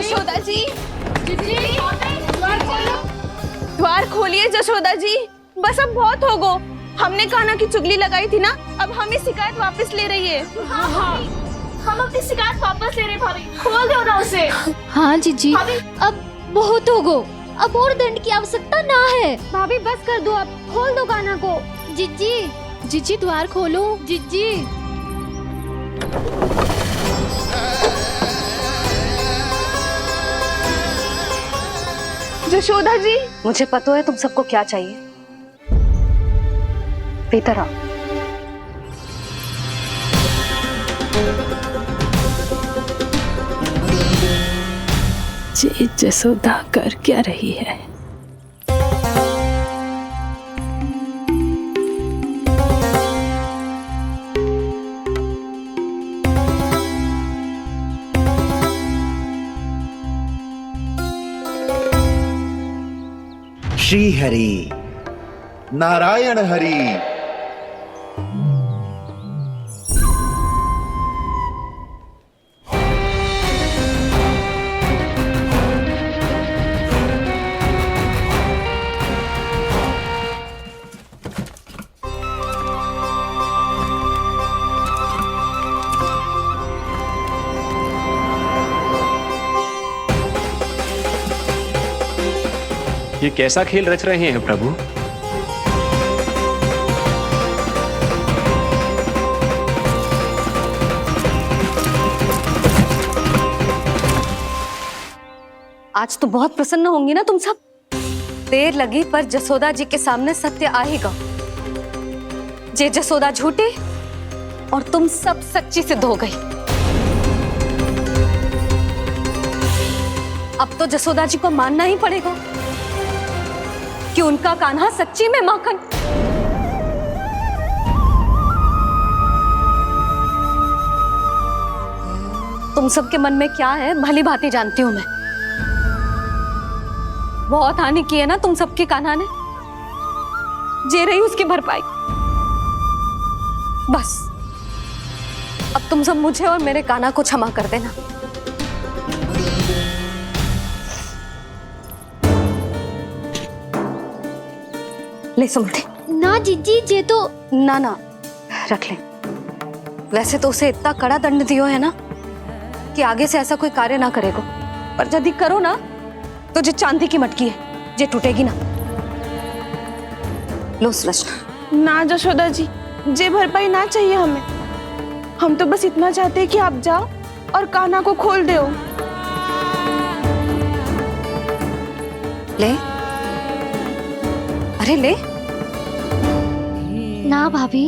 जशोदा जी, द्वार खोलिए जशोदा जी। बस अब बहुत हो गो। हमने कान्हा की चुगली लगाई थी ना, अब हमें शिकायत वापस ले रही है। हाँ, हम अपनी शिकायत वापस ले रहे भाभी, खोल दो ना उसे। हाँ जीजी, अब बहुत हो गो, अब और दंड की आवश्यकता ना है। भाभी बस कर दो, अब खोल दो कान्हा को। जीजी, जीजी द्वार खोलो। जीजी, जशोदा जी, मुझे पता है तुम सबको क्या चाहिए। भीतर आओ। जी जसोदा कर क्या रही है? श्री हरि नारायण हरि। ये कैसा खेल रच रहे हैं प्रभु? आज तो बहुत प्रसन्न होंगी ना तुम सब। देर लगी पर जसोदा जी के सामने सत्य आएगा। जे जसोदा झूठी और तुम सब सच्ची सिद्ध हो गई। अब तो जसोदा जी को मानना ही पड़ेगा कि उनका कान्हा सच्ची में माखन। तुम सबके मन में क्या है भली भांति जानती हूं मैं। बहुत हानि की है ना तुम सबके कान्हा ने, जे रही उसकी भरपाई। बस अब तुम सब मुझे और मेरे कान्हा को क्षमा कर देना। ले सुमति। ना जीजी, जे तो ना रख ले। वैसे तो उसे इतना कड़ा दंड दियो है ना कि आगे से ऐसा कोई कार्य ना करेगा, पर यदि करो ना तो जो चांदी की मटकी है जे टूटेगी ना। लो सुलक्षणा। ना जशोदा जी, जे भरपाई ना चाहिए हमें। हम तो बस इतना चाहते हैं कि आप जाओ और कान्हा को खोल दो। ले, अरे ले। ना भाभी,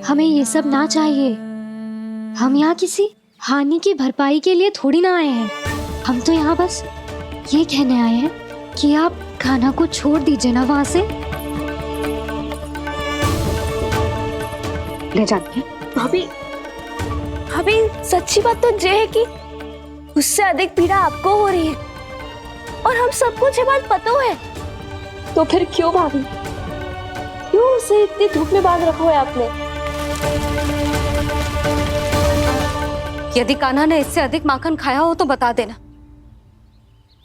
हमें ये सब ना चाहिए। हम यहाँ किसी हानि की भरपाई के लिए थोड़ी ना आए हैं। हम तो यहाँ बस ये कहने आए हैं कि आप कान्हा को छोड़ दीजिए ना वहां से। ले जानिए। भाभी, भाभी सच्ची बात तो ये है कि उससे अधिक पीड़ा आपको हो रही है और हम सबको ये बात पता है। तो फिर क्यों भाभी, क्यों उसे इतनी धूप में बांध रखा है आपने? यदि कान्हा ने इससे अधिक माखन खाया हो तो बता देना,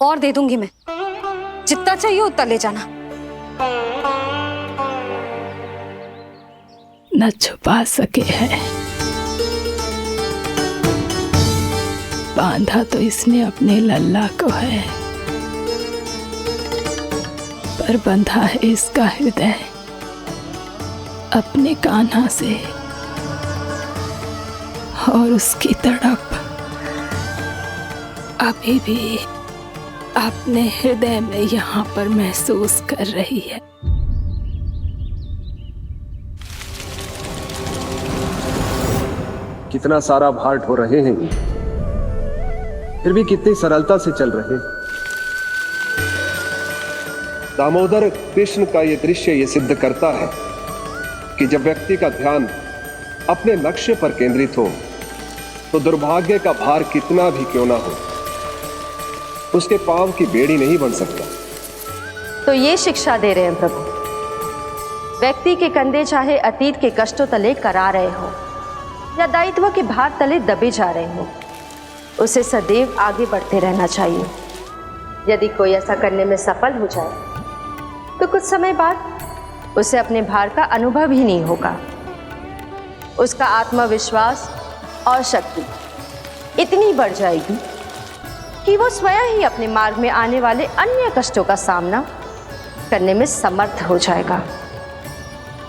और दे दूंगी मैं। जितना चाहिए उतना ले जाना। न छुपा सके है, बांधा तो इसने अपने लल्ला को है, पर बंधा है इसका हृदय अपने कान्हा से। और उसकी तड़प अभी भी अपने हृदय में यहाँ पर महसूस कर रही है। कितना सारा भार ढो रहे हैं, फिर भी कितनी सरलता से चल रहे हैं। दामोदर कृष्ण का यह दृश्य ये सिद्ध करता है कि जब व्यक्ति का ध्यान अपने लक्ष्य पर केंद्रित हो तो दुर्भाग्य का भार कितना भी क्यों ना हो, उसके पांव की बेड़ी नहीं बन सकता। तो ये शिक्षा दे रहे हैं प्रभु। व्यक्ति के कंधे चाहे अतीत के कष्टों तले करा रहे हो या दायित्व के भार तले दबे जा रहे हो, उसे सदैव आगे बढ़ते रहना चाहिए। यदि कोई ऐसा करने में सफल हो जाए तो कुछ समय बाद उसे अपने भार का अनुभव ही नहीं होगा। उसका आत्मविश्वास और शक्ति इतनी बढ़ जाएगी कि वो स्वयं ही अपने मार्ग में आने वाले अन्य कष्टों का सामना करने में समर्थ हो जाएगा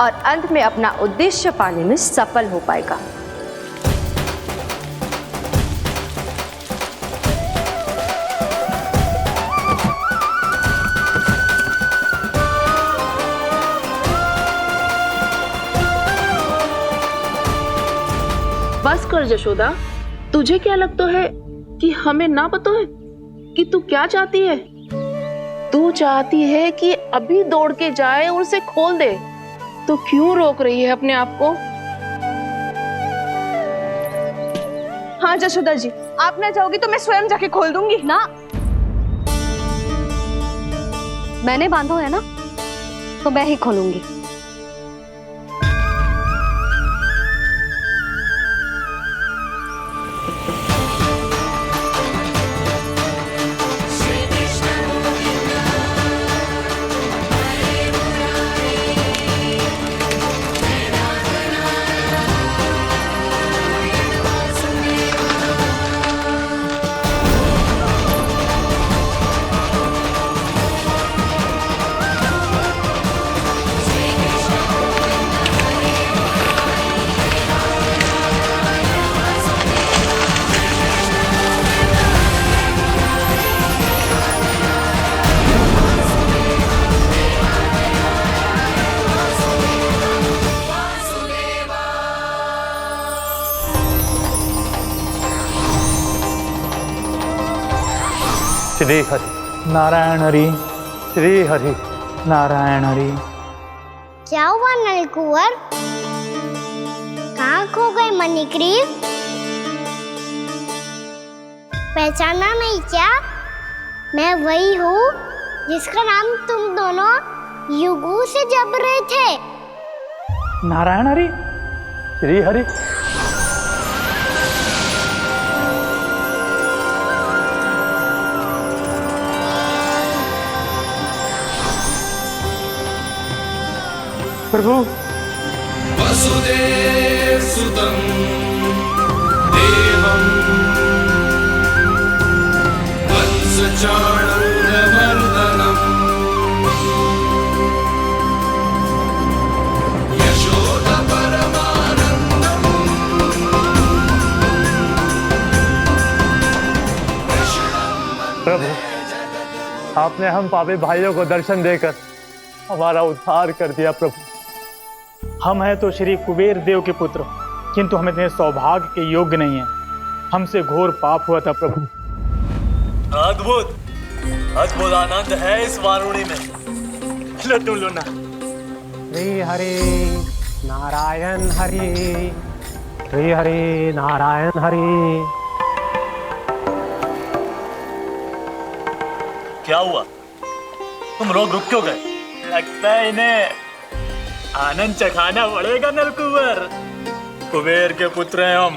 और अंत में अपना उद्देश्य पाने में सफल हो पाएगा। बस कर जशोदा, तुझे क्या लगता है कि हमें ना पता है कि तू क्या चाहती है? तू चाहती है कि अभी दौड़ के जाए और उसे खोल दे, तो क्यों रोक रही है अपने आप को? हाँ जशोदा जी, आप ना जाओगी तो मैं स्वयं जाके खोल दूंगी। ना, मैंने बांधो है ना, तो मैं ही खोलूंगी। श्री हरि नारायण हरि, श्री हरि नारायण हरि। क्या हुआ नलकुंवर? कहाँ खो गए मणिग्रीव? पहचाना नहीं क्या? मैं वही हूँ जिसका नाम तुम दोनों युगों से जप रहे थे। नारायण हरि, श्री हरि। प्रभु वसुदेव सुतं देवं वत्सचाणूरमर्दनम् यशोदा परमानन्दम् प्रभु, आपने हम पापी भाइयों को दर्शन देकर हमारा उद्धार कर दिया। प्रभु, हम हैं तो श्री कुबेर देव के पुत्र, किंतु हम इतने सौभाग्य के योग्य नहीं हैं। हमसे घोर पाप हुआ था प्रभु। अद्भुत अद्भुत आनंद है इस वारुणी में। लो तुम लो ना। श्री हरि नारायण हरि, श्री हरि नारायण हरि। क्या हुआ? तुम रोक रुक क्यों गए? लगता है इन्हें आनंद चखाना पड़ेगा नलकुंवर। कुबेर के पुत्र हैं हम,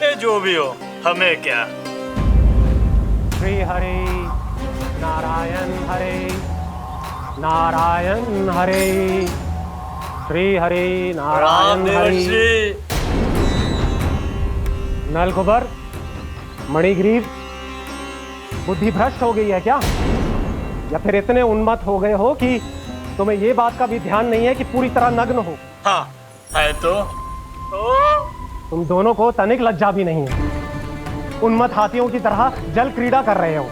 ये जो भी हो हमें क्या। श्री हरि नारायण हरि, नारायण हरि, श्री हरि नारायण हरि। नलकुंवर, मणिग्रीव, बुद्धि भ्रष्ट हो गई है क्या? या फिर इतने उन्मत्त हो गए हो कि तुम्हें ये बात का भी ध्यान नहीं है कि पूरी तरह नग्न हो? हाँ है तो तुम दोनों को तनिक लज्जा भी नहीं है। उन्मत्त हाथियों की तरह जल क्रीड़ा कर रहे हो।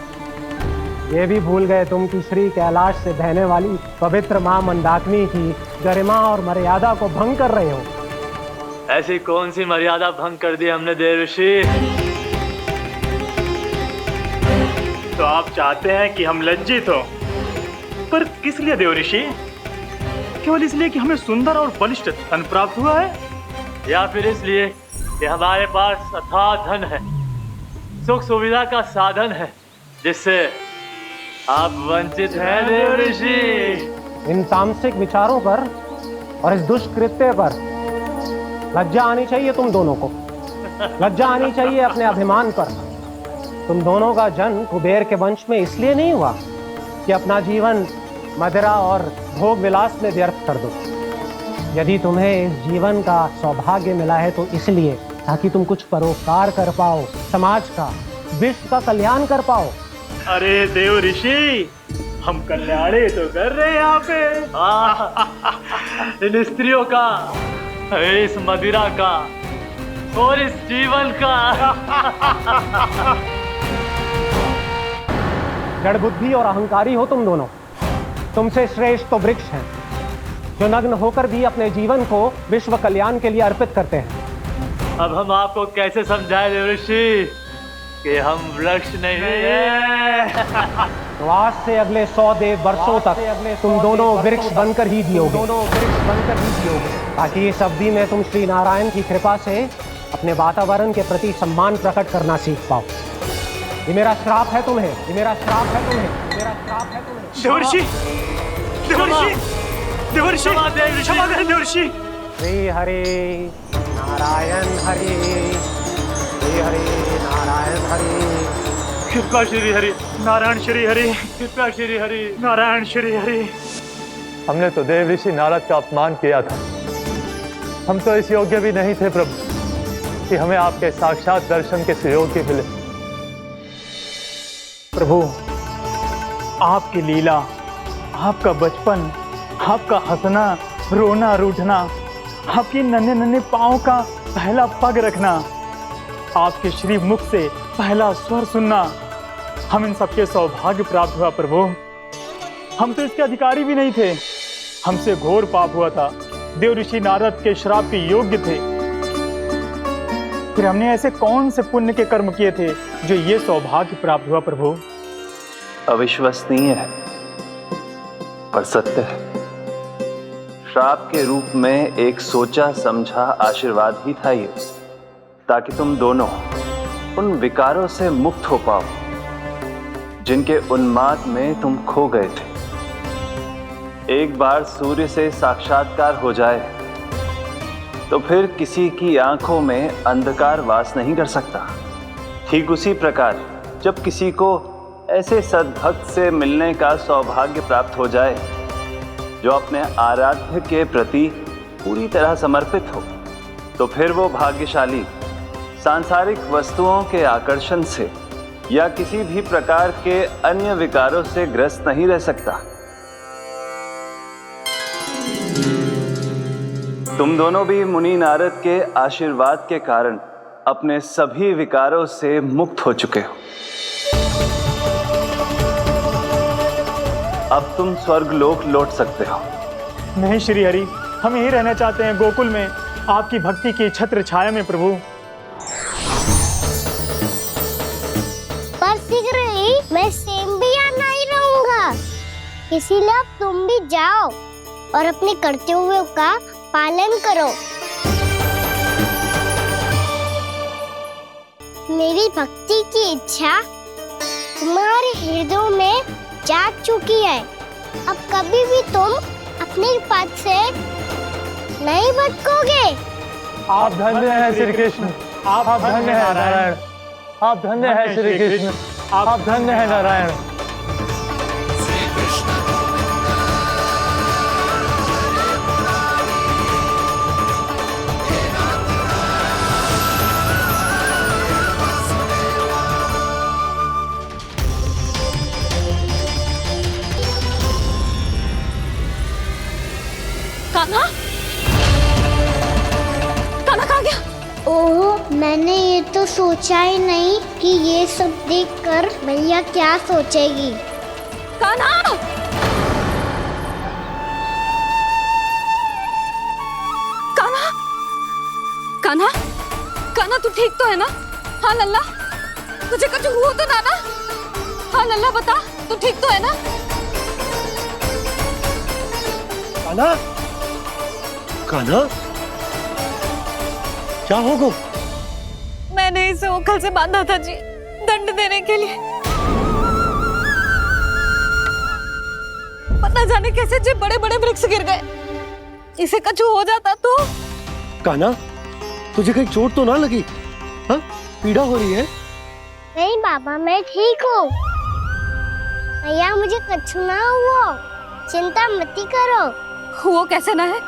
ये भी भूल गए तुम कि श्री कैलाश से बहने वाली पवित्र मां मंदाकिनी की गरिमा और मर्यादा को भंग कर रहे हो। ऐसी कौन सी मर्यादा भंग कर दी हमने देवर्षि? तो आप चाहते हैं कि हम लज्जित हो, पर किस लिए देवर्षि? केवल इसलिए कि हमें सुंदर और बलिष्ठ धन प्राप्त हुआ है, या फिर इसलिए कि हमारे पास अथाह धन है, सुख सुविधा का साधन है, जिससे आप वंचित हैं देवर्षि? इन तामसिक विचारों पर और इस दुष्कृत्य पर लज्जा आनी चाहिए तुम दोनों को। लज्जा आनी चाहिए अपने अभिमान पर। तुम दोनों का जन्म कुबेर के वंश में इसलिए नहीं हुआ कि अपना जीवन मदिरा और भोग विलास में व्यर्थ कर दो। यदि तुम्हें इस जीवन का सौभाग्य मिला है तो इसलिए ताकि तुम कुछ परोपकार कर पाओ, समाज का, विश्व का कल्याण कर पाओ। अरे देव ऋषि, हम कल्याणी तो कर रहे हैं यहाँ पे। इन स्त्रियों का, इस मदिरा का और इस जीवन का। जड़ बुद्धि और अहंकारी हो तुम दोनों। तुमसे श्रेष्ठ तो वृक्ष हैं जो नग्न होकर भी अपने जीवन को विश्व कल्याण के लिए अर्पित करते हैं। अब हम आपको कैसे समझाएं देव ऋषि कि हम वृक्ष नहीं हैं। तो आज से अगले 100 देव वर्षों तक तुम दोनों वृक्ष बनकर ही जियोगे, ताकि इस अवधि में तुम श्री नारायण की कृपा से अपने वातावरण के प्रति सम्मान प्रकट करना सीख पाओ। ये मेरा श्राप है तुम्हें, ये मेरा श्राप है तुम्हें, मेरा श्राप है तुम्हें। देवर्षि, देवर्षि, देवर्षि, क्षमा करें देवर्षि। श्री हरि नारायण हरि, श्री हरि नारायण हरि। कृपा श्री हरि नारायण श्री हरि, कृपा श्री हरि नारायण श्री हरि। हमने तो देव ऋषि नारद का अपमान किया था। हम तो इस योग्य भी नहीं थे प्रभु कि हमें आपके साक्षात दर्शन के सुयोग्य मिले। प्रभु, आपकी लीला, आपका बचपन, आपका हंसना, रोना, रूठना, आपके नन्हे नन्हे पाँव का पहला पग रखना, आपके श्री मुख से पहला स्वर सुनना, हम इन सबके सौभाग्य प्राप्त हुआ प्रभु। हम तो इसके अधिकारी भी नहीं थे। हमसे घोर पाप हुआ था, देव ऋषि नारद के श्राप के योग्य थे। फिर हमने ऐसे कौन से पुण्य के कर्म किए थे जो ये सौभाग्य प्राप्त हुआ प्रभु? अविश्वसनीय है पर सत्य है। श्राप के रूप में एक सोचा समझा आशीर्वाद ही था ये, ताकि तुम दोनों उन विकारों से मुक्त हो पाओ जिनके उन्माद में तुम खो गए थे। एक बार सूर्य से साक्षात्कार हो जाए तो फिर किसी की आंखों में अंधकार वास नहीं कर सकता। ठीक उसी प्रकार जब किसी को ऐसे सद्भक्त से मिलने का सौभाग्य प्राप्त हो जाए जो अपने आराध्य के प्रति पूरी तरह समर्पित हो, तो फिर वो भाग्यशाली सांसारिक वस्तुओं के आकर्षण से या किसी भी प्रकार के अन्य विकारों से ग्रस्त नहीं रह सकता। तुम दोनों भी मुनि नारद के आशीर्वाद के कारण अपने सभी विकारों से मुक्त हो चुके हो। अब तुम स्वर्गलोक लौट सकते हो। नहीं श्री हरि, हम यहीं रहना चाहते हैं, गोकुल में, आपकी भक्ति की छत्र छाया में प्रभु। पर शीघ्र ही मैं सेम्बिया नहीं रहूंगा, इसीलिए अब तुम भी जाओ और अपने कर्तव्यों का पालन करो। मेरी भक्ति की इच्छा तुम्हारे हृदय में जाग चुकी है। अब कभी भी तुम अपने पद से नहीं भटकोगे। आप धन्य हैं श्री कृष्ण, आप धन्य हैं नारायण, आप धन्य हैं श्री कृष्ण, आप धन्य हैं नारायण। कान्हा, कान्हा कहाँ गया? ओह, मैंने ये तो सोचा ही नहीं कि ये सब देखकर भैया क्या सोचेगी। कान्हा! कान्हा! कान्हा! कान्हा तू ठीक तो है ना? हाँ लल्ला, तुझे कुछ हुआ तो ना? हाँ लल्ला बता, तू ठीक तो है ना? कान्हा, कान्हा, क्या होगा? मैंने इसे ओखल से बांधा था जी, दंड देने के लिए। पता जाने कैसे जो बड़े बड़े वृक्ष गिर गए। इसे कुछ हो जाता तो? कान्हा, तुझे कहीं चोट तो ना लगी? हाँ, पीड़ा हो रही है? नहीं बाबा, मैं ठीक हूँ। भैया मुझे कछु ना हुआ, चिंता मत करो। वो कैसे ना है?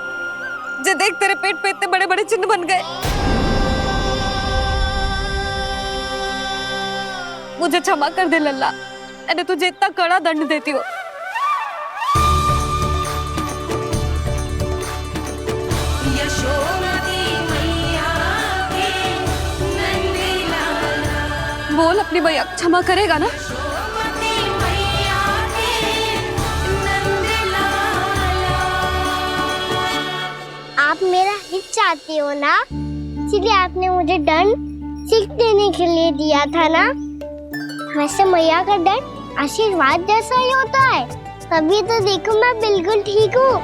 जे देख तेरे पेट पे इतने बड़े बड़े चिन्ह बन गए। मुझे क्षमा कर दे लल्ला, मैंने तुझे इतना कड़ा दंड देती हो। बोल अपनी भैया क्षमा करेगा ना? आप मेरा हित चाहती हो ना, इसलिए आपने मुझे दंड सीख देने के लिए दिया था ना। वैसे मैया का दंड आशीर्वाद जैसा ही होता है, तभी तो देखो मैं बिल्कुल ठीक हूँ।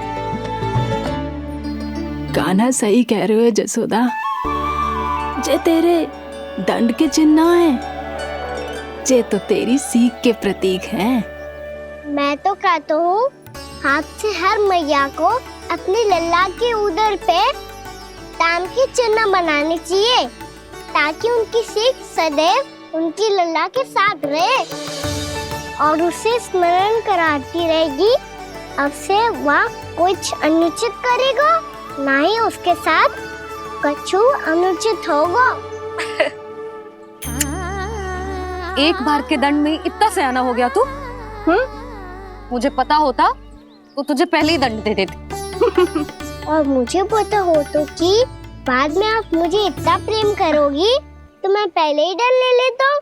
कान्हा सही कह रहे हो जसोदा, जे तेरे दंड के चिन्ह ना है, जे तो तेरी सीख के प्रतीक हैं। मैं तो कहता हूँ हाथ से हर मैया को अपनी लल्ला के उदर पे ताम के चिन्ह बनाने चाहिए, ताकि उनकी सीख सदैव उनकी लल्ला के साथ रहे और उसे स्मरण कराती रहेगी। अब से वह कुछ अनुचित करेगा, ना ही उसके साथ कछु अनुचित होगा। एक बार के दंड में इतना सयाना हो गया तू? मुझे पता होता तो तुझे पहले ही दंड दे देती। और मुझे पता हो तो कि बाद में आप मुझे इतना प्रेम करोगी तो मैं पहले ही दंड ले लेता हूँ।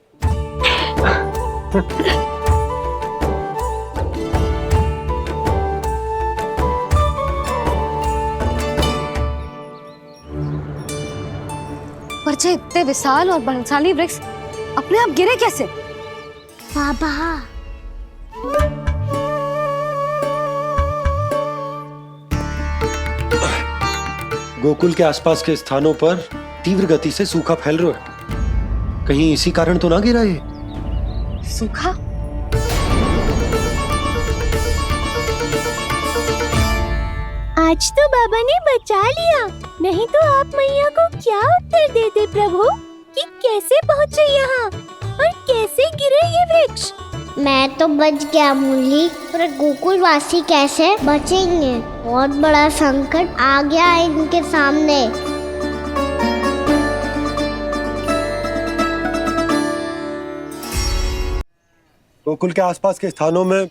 पर जे इतने विशाल और बलशाली वृक्ष अपने आप गिरे कैसे? बाबा गोकुल के आसपास के स्थानों पर तीव्र गति से सूखा फैल रहा है। कहीं इसी कारण तो ना गिरा ये? सूखा? आज तो बाबा ने बचा लिया, नहीं तो आप मैया को क्या उत्तर देते प्रभु कि कैसे पहुँचे यहाँ और कैसे गिरे ये वृक्ष। मैं तो बच गया मूली, पर गोकुल वासी कैसे बचेंगे? बहुत बड़ा संकट आ गया है इनके सामने। गोकुल के आसपास के स्थानों में,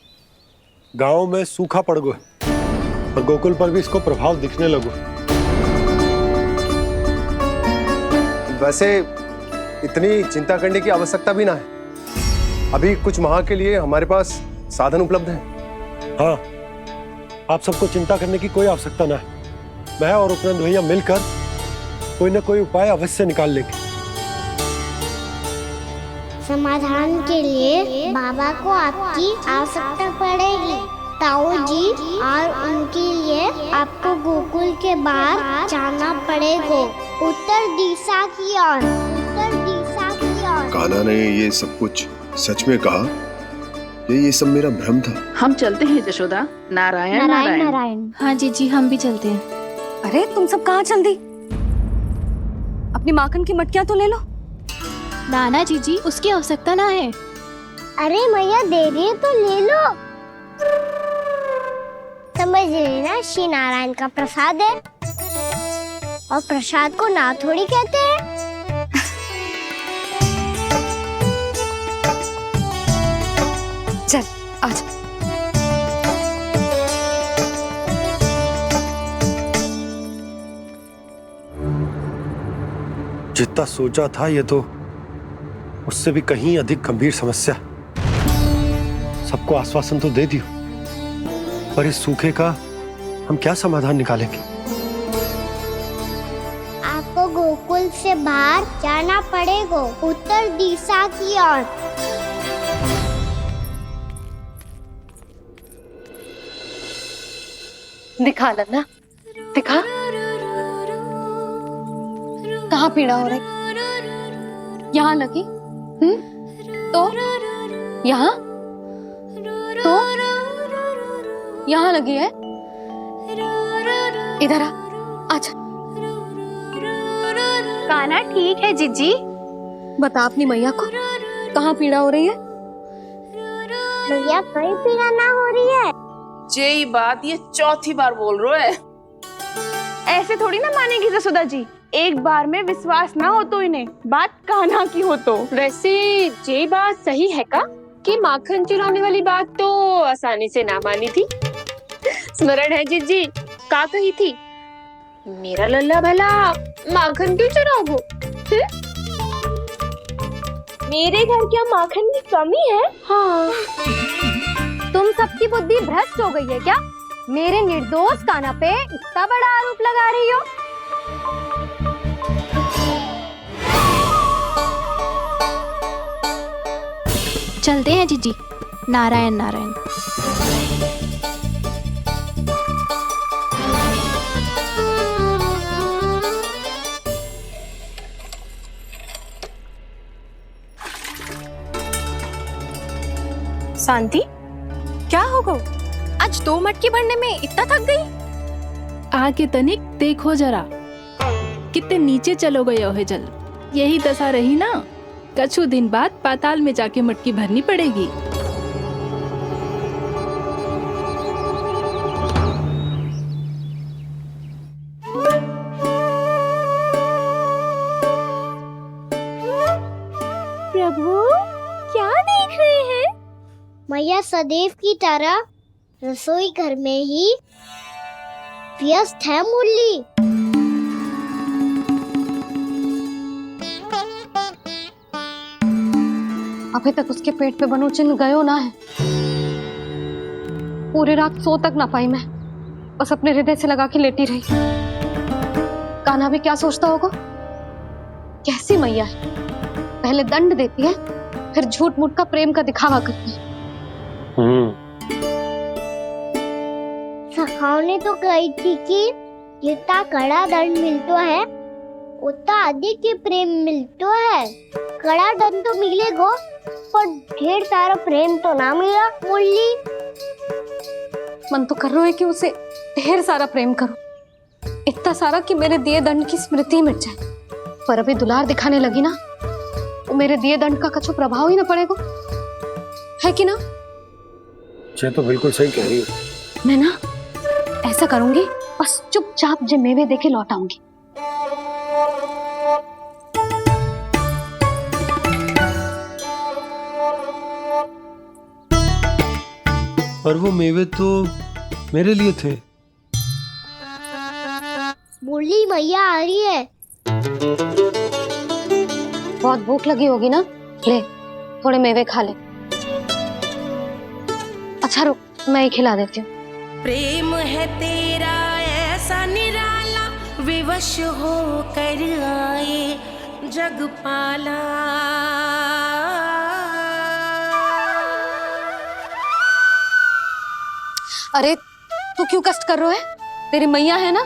गांवों में सूखा पड़ गया और गोकुल पर भी इसको प्रभाव दिखने लगा। वैसे इतनी चिंता करने की आवश्यकता भी ना है। अभी कुछ माह के लिए हमारे पास साधन उपलब्ध है। हाँ, आप सबको चिंता करने की कोई आवश्यकता ना है। मैं और उपनंद भैया मिलकर कोई ना कोई उपाय अवश्य निकाल लेंगे। समाधान के लिए बाबा को आपकी आवश्यकता पड़ेगी। ताऊ जी और उनके लिए आपको गोकुल के बाहर जाना पड़ेगा, उत्तर दिशा की ओर। उत्तर दिशा की ओर। कान्हा ने ये सब कुछ सच में कहा? ये सब मेरा भ्रम था? हम चलते हैं जशोदा। नारायण नारायण नारायण। हाँ जी, हम भी चलते हैं। अरे तुम सब कहाँ चल दी? अपनी माखन की मटकियाँ तो ले लो। नाना जी, उसकी आवश्यकता ना है। अरे मैया दे रही है तो ले लो। समझ लेना, श्री नारायण का प्रसाद है और प्रसाद को ना थोड़ी कहते हैं। चल आजा। जितना सोचा था ये तो उससे भी कहीं अधिक गंभीर समस्या। सबको आश्वासन तो दे दियो, पर इस सूखे का हम क्या समाधान निकालेंगे? आपको गोकुल से बाहर जाना पड़ेगा, उत्तर दिशा की ओर। दिखा लल्ला, दिखा। कहाँ पीड़ा हो रही? यहाँ लगी? तो यहाँ? तो यहाँ लगी है? इधर आ, आजा। कान्हा ठीक है जीजी। बता अपनी मैया को कहाँ पीड़ा हो रही है? भैया कहीं पीड़ा ना हो रही है। यही बात ये चौथी बार बोल रहे है। ऐसे थोड़ी ना मानेगी जसोदा जी, एक बार में विश्वास ना हो तो इन्हें बात कान्हा की हो तो। वैसे ये बात सही है का कि माखन चुराने वाली बात तो आसानी से ना मानी थी। स्मरण है जीजी का कही थी, मेरा लल्ला भला माखन क्यों चुराओगो? मेरे घर क्या माखन की कमी है? हाँ। तुम सबकी बुद्धि भ्रष्ट हो गई है क्या? मेरे निर्दोष कान्हा पे इतना बड़ा आरोप लगा रही हो? चलते हैं जीजी। नारायण नारायण। शांति, क्या हो गो? आज 2 मटकी भरने में इतना थक गई? आके तनिक देखो जरा, कितने नीचे चलो गए हो जल। यही दशा रही ना, कछु दिन बाद पाताल में जाके मटकी भरनी पड़ेगी। प्रभु क्या देख रहे हैं? मैया सदैव की तरह रसोई घर में ही व्यस्त है मुरली। अभी तक उसके पेट पे बनो चिन्ह गयो ना है। पूरी रात सो तक ना पाई मैं, बस अपने हृदय से लगा के लेटी रही। कान्हा भी क्या सोचता होगा? कैसी मैया है, पहले दंड देती है फिर झूठ मूठ का प्रेम का दिखावा करती है। सखाओ ने तो कही थी कि जितना कड़ा दंड मिलता है उतना अधिक ही प्रेम मिलता है। कड़ा दंड तो मिलेगा पर ढेर सारा प्रेम तो ना मिला मुरली। मन तो कर रहा है कि उसे ढेर सारा प्रेम करो, इतना सारा कि मेरे दिए दंड की स्मृति मिट जाए। पर अभी दुलार दिखाने लगी ना, तो मेरे दिए दंड का कछु प्रभाव ही ना पड़ेगा, है कि ना? ये तो बिल्कुल सही कह रही हो। मैं ना ऐसा करूंगी, बस चुपचाप जे मेवे देखे लौट आऊंगी। और वो मेवे तो मेरे लिए थे। मुरली मैया आ रही है। बहुत भूख लगी होगी ना, ले थोड़े मेवे खा ले। अच्छा रुक, मैं ही खिला देती हूँ। प्रेम है तेरा ऐसा निराला, विवश हो कर आए जग पाला। अरे तू क्यों कष्ट कर रहा है? तेरी मैया है ना,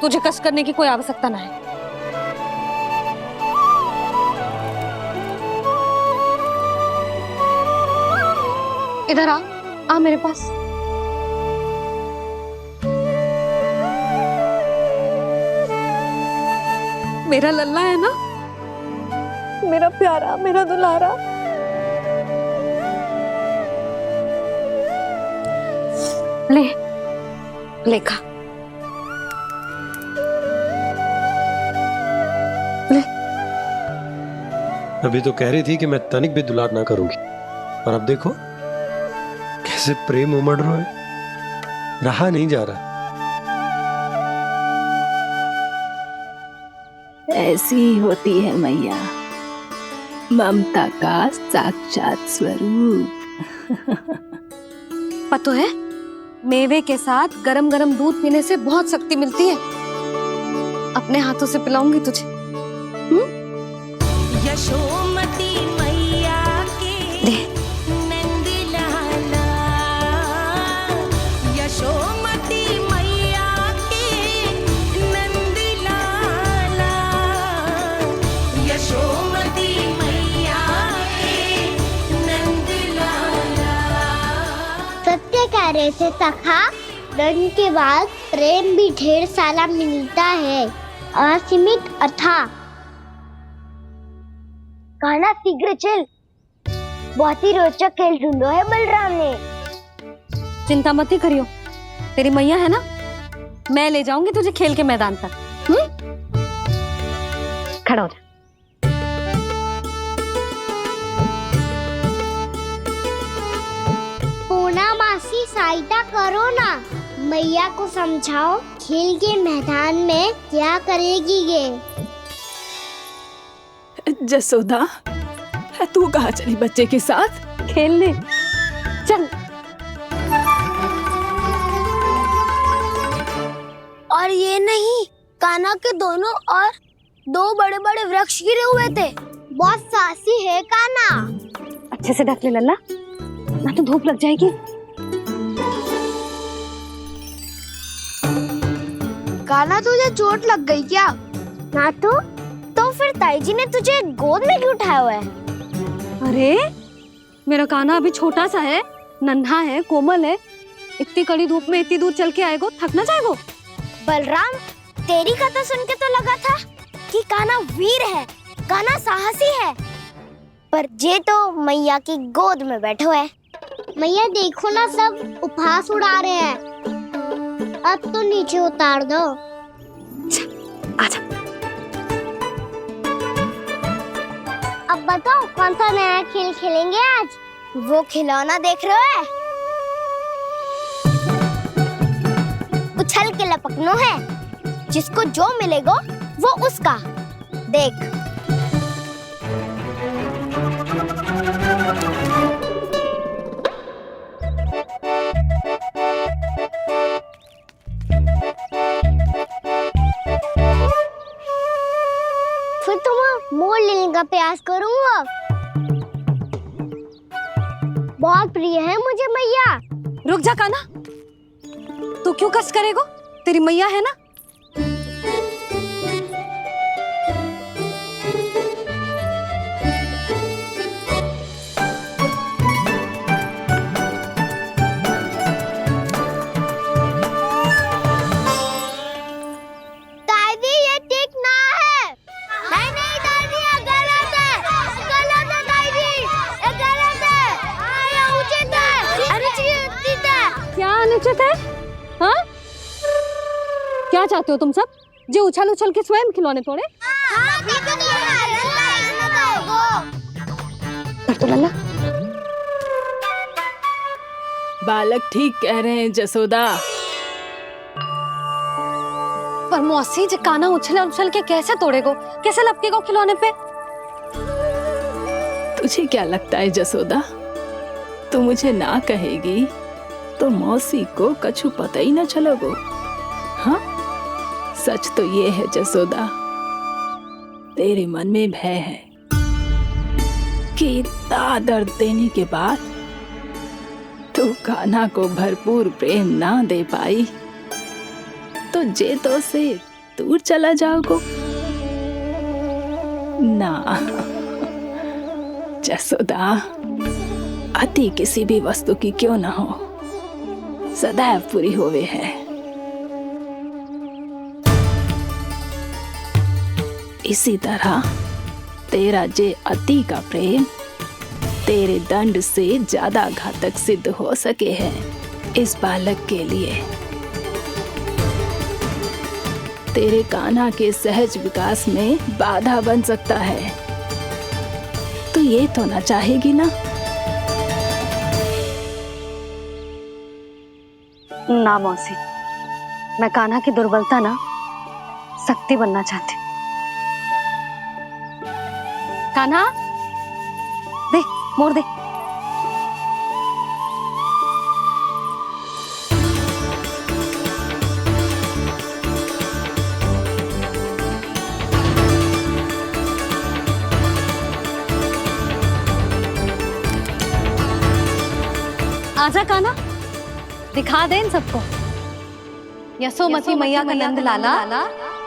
तुझे कष्ट करने की कोई आवश्यकता ना है। इधर आ मेरे पास। मेरा लल्ला है ना, मेरा प्यारा, मेरा दुलारा। ले ले खा, ले। अभी तो कह रही थी कि मैं तनिक भी दुलार ना करूंगी, और अब देखो कैसे प्रेम उमड़ रहा है, रहा नहीं जा रहा। ऐसी ही होती है मैया, ममता का साक्षात स्वरूप। पता है, मेवे के साथ गरम गरम दूध पीने से बहुत शक्ति मिलती है। अपने हाथों से पिलाऊंगी तुझे। यशोमती मैया के नंद लाला, यशोमती मैया के नंद लाला, यशोमती मैया के नंद लाला। सत्य कह रहे थे सखा, दंड के बाद प्रेम भी ढेर सारा मिलता है, असीमित अथाह। कान्हा शीघ्र चल, बहुत ही रोचक खेल ढूंढो है बलराम ने। चिंता मत ही करियो, तेरी मैया है ना, मैं ले जाऊंगी तुझे खेल के मैदान तक। खड़ा हो जा। पूना मासी सहायता करो ना, मैया को समझाओ खेल के मैदान में क्या करेगी ये। जसोदा, तू कहाँ चली बच्चे के साथ खेलने? चल। और ये नहीं, कान्हा के दोनों और दो बड़े बड़े वृक्ष गिरे हुए थे। बहुत साहसी है कान्हा। अच्छे से ढक ले लल्ला, ना तो धूप लग जाएगी। कान्हा तुझे चोट लग गई क्या? ना तो फिर ताई जी ने तुझे गोद में क्यों उठाया हुआ है? अरे मेरा कान्हा अभी छोटा सा है, नन्हा है, कोमल है। इतनी कड़ी धूप में इतनी दूर चल के आएगो, थक ना जाएगो। बलराम, तेरी कथा सुन के तो लगा था कि कान्हा वीर है, कान्हा साहसी है, पर ये तो मैया की गोद में बैठो है। मैया देखो ना, सब उपहास उड़ा रहे हैं। अब तो नीचे उतार दो। आजा। अब बताओ कौन सा नया खेल खेलेंगे आज? वो खिलौना देख रहे हो? उछल के लपकनो है, जिसको जो मिलेगा वो उसका। देख। फिर तुम मोड़ लेने का प्रयास करूंगा। बहुत प्रिय है मुझे मैया। रुक जा कान्हा, तू क्यों कष्ट करेगो? तेरी मैया है ना। दादी ये ठीक ना है। नहीं नहीं दादी, ये गलत है। गलत है दादी, ये गलत है। ये उचित है, अनुचित है। क्या अनुचित है? हाँ? क्या चाहते हो तुम सब? जो उछल उछल के स्वयं खिलौने तोड़े? तो लल्ला, बालक ठीक कह रहे हैं जसोदा। पर मौसी, जो कान्हा उछल उछल के कैसे तोड़ेगो, कैसे लपकेगो खिलौने पे? तुझे क्या लगता है जसोदा, तू मुझे ना कहेगी तो मौसी को कछु पता ही न चलोगो। हाँ, सच तो ये है जसोदा, तेरे मन में भय है कि इतना दर्द देने के बाद तू कान्हा को भरपूर प्रेम ना दे पाई तो जे तो से दूर चला जाओगो ना। जसोदा, अति किसी भी वस्तु की क्यों ना हो, सदैव पूरी होवे है। इसी तरह तेरा जे अति का प्रेम तेरे दंड से ज्यादा घातक सिद्ध हो सके है इस बालक के लिए। तेरे कान्हा के सहज विकास में बाधा बन सकता है। तो ये तो ना चाहेगी ना? ना मौसी, मैं कान्हा की दुर्बलता ना शक्ति बनना चाहती। कान्हा, दे, मोड़ दे। आजा कान्हा, दिखा दे इन सबको यशोमती मैया का नंद लाला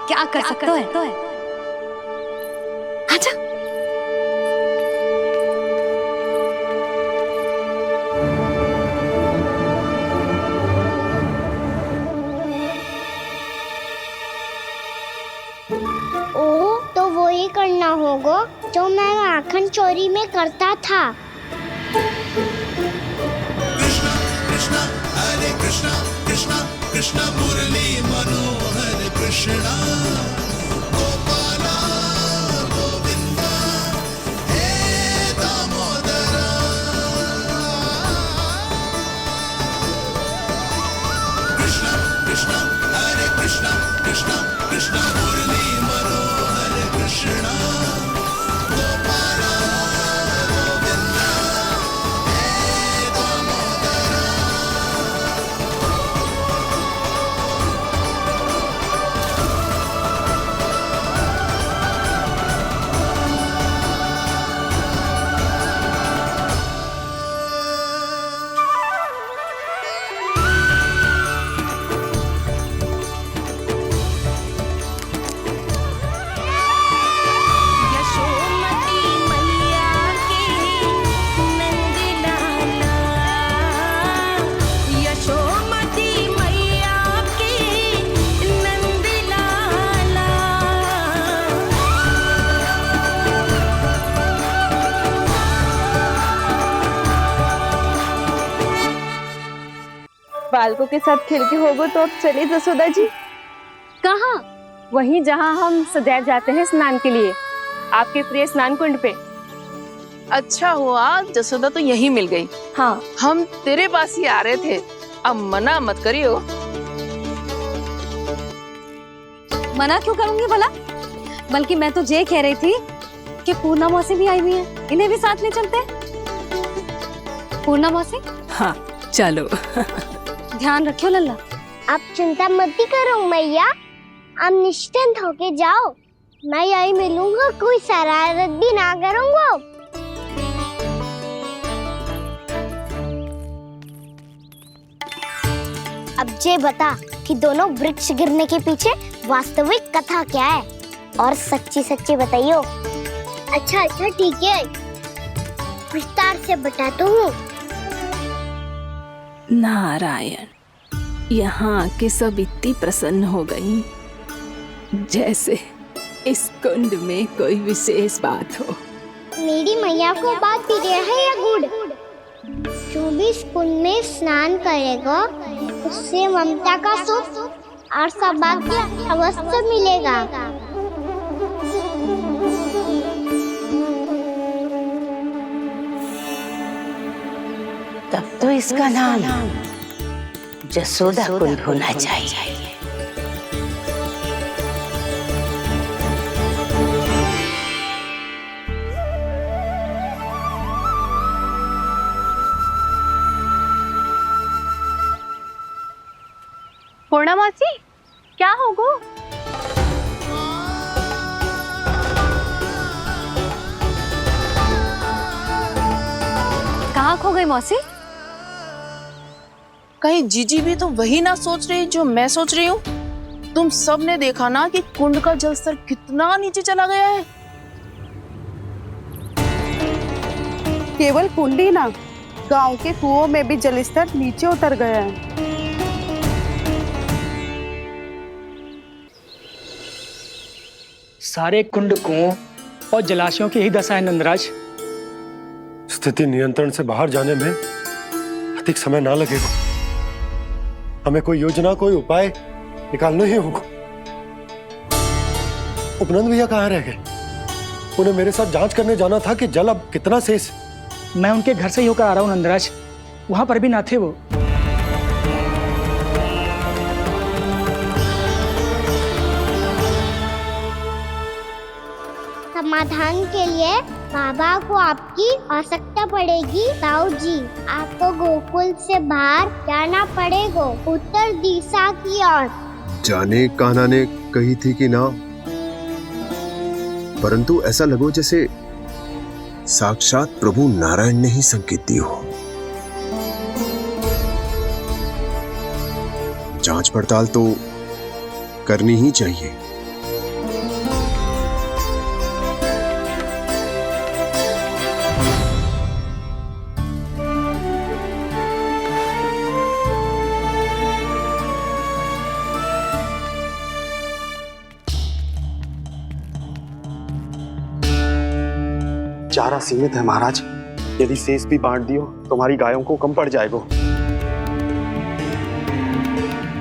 क्या कर सकता है। आजा। ओ, तो वो ही करना होगा जो मैं माखन चोरी में करता था। कृष्ण मुरली मनोहर कृष्णा गोपाला गोविंदा हे दामोदरा कृष्ण कृष्ण हरे कृष्ण कृष्ण कृष्ण मुरली मनोहर कृष्णा गोपाला गोविंदा हे दामोदरा यशोमती मैया के नंद लाला यशोमती मैया के नंद लाला बालकों के साथ खेल के होगो तो अब चले जसोदा जी। कहाँ? वहीं जहाँ हम सदैव जाते हैं स्नान के लिए, आपके प्रिय स्नान कुंड पे। अच्छा हुआ जसोदा तो यहीं मिल गई। हाँ, हम तेरे पास ही आ रहे थे, अब मना मत करियो। मना क्यों करूंगी भला? बल्कि मैं तो ये कह रही थी कि पूर्णा मौसी भी आई हुई है, इन्हें भी साथ ले चलते। पूर्णा मौसी, हाँ चलो। ध्यान रखियो लल्ला। आप चिंता मत करो मैया, आप निश्चिंत होके जाओ, मैं यही मिलूंगा, कोई शरारत भी ना करूंगा। अब ये बता कि दोनों वृक्ष गिरने के पीछे वास्तविक कथा क्या है, और सच्ची सच्ची बताइयो। अच्छा अच्छा ठीक है, विस्तार से बताता हूँ। नारायण, यहाँ के सब इतनी प्रसन्न हो गई जैसे इस कुंड में कोई विशेष बात हो। मेरी मैया को बात प्रिय है या गुड़? जो भी इस कुंड में स्नान करेगा उससे ममता का सुख और सौभाग्य अवश्य मिलेगा। तब तो इसका नाम जसोदा कुंड होना चाहिए। पूर्णा मौसी, क्या होगो? कहाँ खो गई मौसी? कहीं जीजी भी तो वही ना सोच रही जो मैं सोच रही हूँ। तुम सब ने देखा ना कि कुंड का जलस्तर कितना नीचे चला गया है। केवल कुंड ही ना, गांव के कुओं में भी जलस्तर नीचे उतर गया है। सारे कुंड कुओं और जलाशयों की ही दशा है नंदराज। स्थिति नियंत्रण से बाहर जाने में अधिक समय ना लगेगा। हमें कोई योजना, कोई उपाय निकालना ही होगा। उपनंद भैया कहाँ रह गए? उन्हें मेरे साथ जांच करने जाना था कि जल अब कितना शेष। मैं उनके घर से ही होकर आ रहा हूँ नंदराज, वहां पर भी ना थे वो। समाधान के लिए बाबा को आपकी आवश्यकता पड़ेगी। ताऊ जी, आपको गोकुल से बाहर जाना पड़ेगा, उत्तर दिशा की ओर। जाने कान्हा ने कही थी कि ना, परंतु ऐसा लगो जैसे साक्षात प्रभु नारायण ने ही संकेत दी हो। जांच पड़ताल तो करनी ही चाहिए। चारा सीमित है महाराज, यदि शेष भी बांट दियो तो हमारी गायों को कम पड़ जाएगा।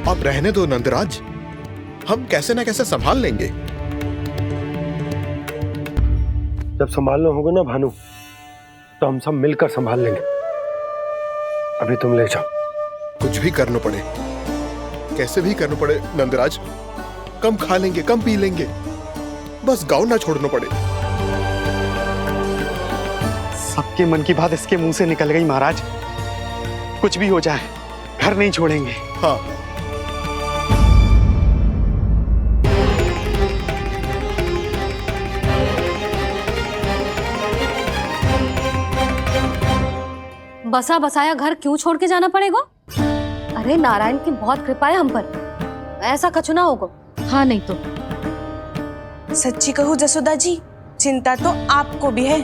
अब रहने दो नंदराज, हम कैसे ना कैसे संभाल लेंगे। जब संभालना होगा ना भानु, तो हम सब मिलकर संभाल लेंगे। अभी तुम ले जाओ। कुछ भी करना पड़े, कैसे भी करना पड़े नंदराज, कम खा लेंगे, कम पी लेंगे, बस गांव ना छोड़ना पड़े। सबके मन की बात इसके मुंह से निकल गई महाराज। कुछ भी हो जाए, घर नहीं छोड़ेंगे। हाँ, बसा बसाया घर क्यों छोड़ के जाना पड़ेगा? अरे नारायण की बहुत कृपा है हम पर, ऐसा कछु ना होगा। हाँ नहीं तो सच्ची कहूँ जसोदा जी, चिंता तो आपको भी है,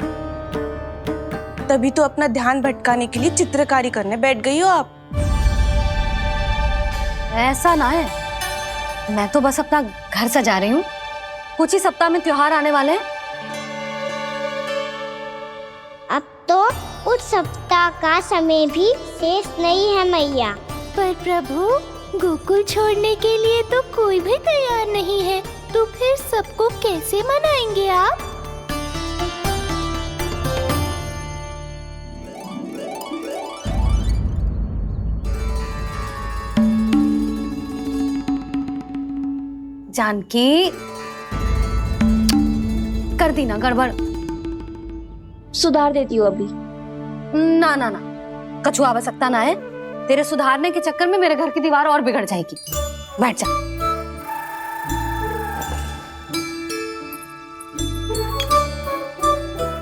तभी तो अपना ध्यान भटकाने के लिए चित्रकारी करने बैठ गई हो आप। ऐसा ना है, मैं तो बस अपना घर सजा रही हूँ। कुछ ही सप्ताह में त्योहार आने वाले हैं। अब तो उस सप्ताह का समय भी शेष नहीं है मैया। पर प्रभु, गोकुल छोड़ने के लिए तो कोई भी तैयार नहीं है, तो फिर सबको कैसे मनाएंगे आप? जानकी, कर दी ना गड़बड़। सुधार देती हूँ अभी। ना ना ना, कछु आवश्यकता ना है। तेरे सुधारने के चक्कर में मेरे घर की दीवार और बिगड़ जाएगी। बैठ जा।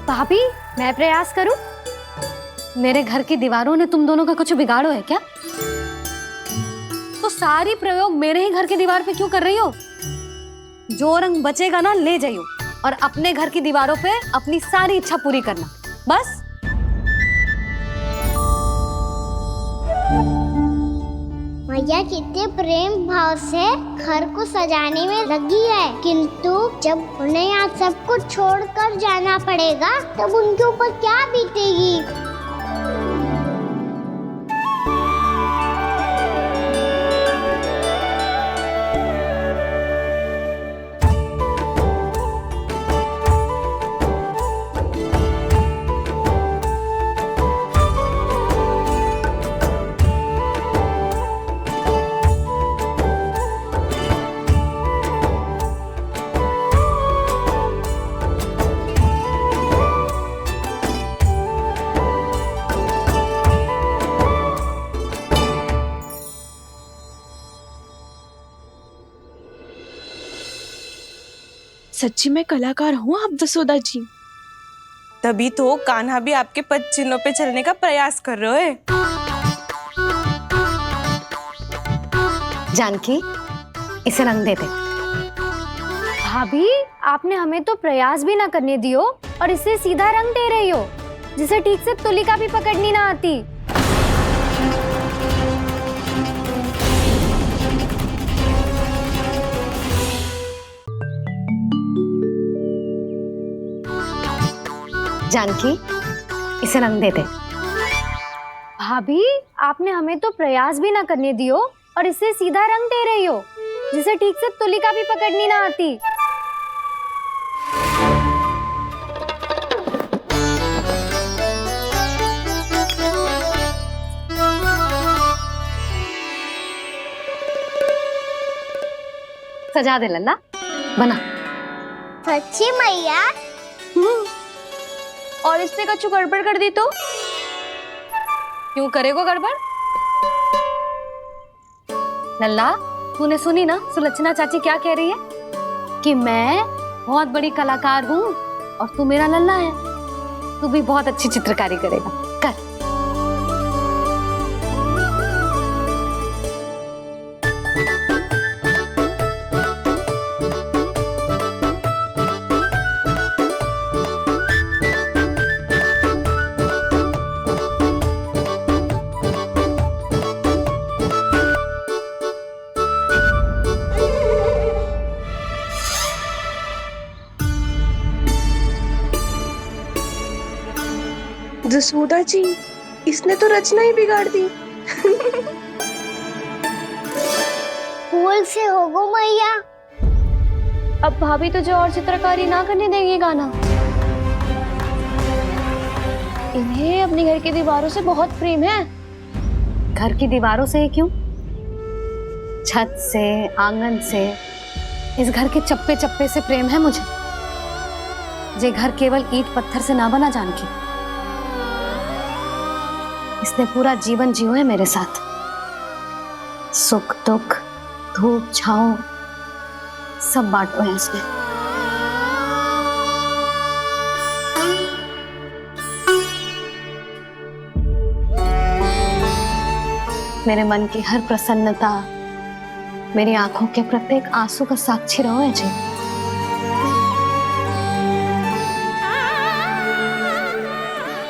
भाभी, मैं प्रयास करूं? मेरे घर की दीवारों ने तुम दोनों का कुछ बिगाड़ो है क्या? तो सारी प्रयोग मेरे ही घर की दीवार पे क्यों कर रही हो? जो रंग बचेगा ना ले जाइयो, और अपने घर की दीवारों पे अपनी सारी इच्छा पूरी करना, बस। मैया कितने प्रेम भाव से घर को सजाने में लगी है, किंतु जब उन्हें यहाँ सब कुछ छोड़कर जाना पड़ेगा तब उनके ऊपर क्या बीतेगी? सच्ची में कलाकार हूँ आप जसोदा जी, तभी तो कान्हा भी आपके पद चिन्हों पे चलने का प्रयास कर रहे हैं। जानकी, इसे रंग दे दे। भाभी, आपने हमें तो प्रयास भी ना करने दियो और इसे सीधा रंग दे रही हो, जिसे ठीक से तुलिका भी पकड़नी ना आती। जानकी, इसे रंग दे दे। भाभी, आपने हमें तो प्रयास भी ना करने दियो और इसे सीधा रंग दे रही हो, जिसे ठीक से तुलिका भी पकड़नी ना आती। सजा दे लल्ला, बना। सच्ची मैया? और इसने कछु गड़बड़ कर दी तो? क्यों करेगो गड़बड़? लल्ला, तूने सुनी ना सुलक्षणा चाची क्या कह रही है? कि मैं बहुत बड़ी कलाकार हूँ और तू मेरा लल्ला है, तू भी बहुत अच्छी चित्रकारी करेगा। कर। जसोदा जी, इसने तो रचना ही बिगाड़ दी। फूल से होगो मैया। अब भाभी तुझे और चित्रकारी ना करने देंगे गाना। इन्हें अपने घर की दीवारों से बहुत प्रेम है। घर की दीवारों से क्यों, छत से, आंगन से, इस घर के चप्पे चप्पे से प्रेम है मुझे। जे घर केवल ईंट पत्थर से ना बना जानकी, इसने पूरा जीवन जियो है मेरे साथ। सुख दुख, धूप छांव सब बांटो है इसने। मेरे मन की हर प्रसन्नता, मेरी आंखों के प्रत्येक आंसू का साक्षी रहो है जी।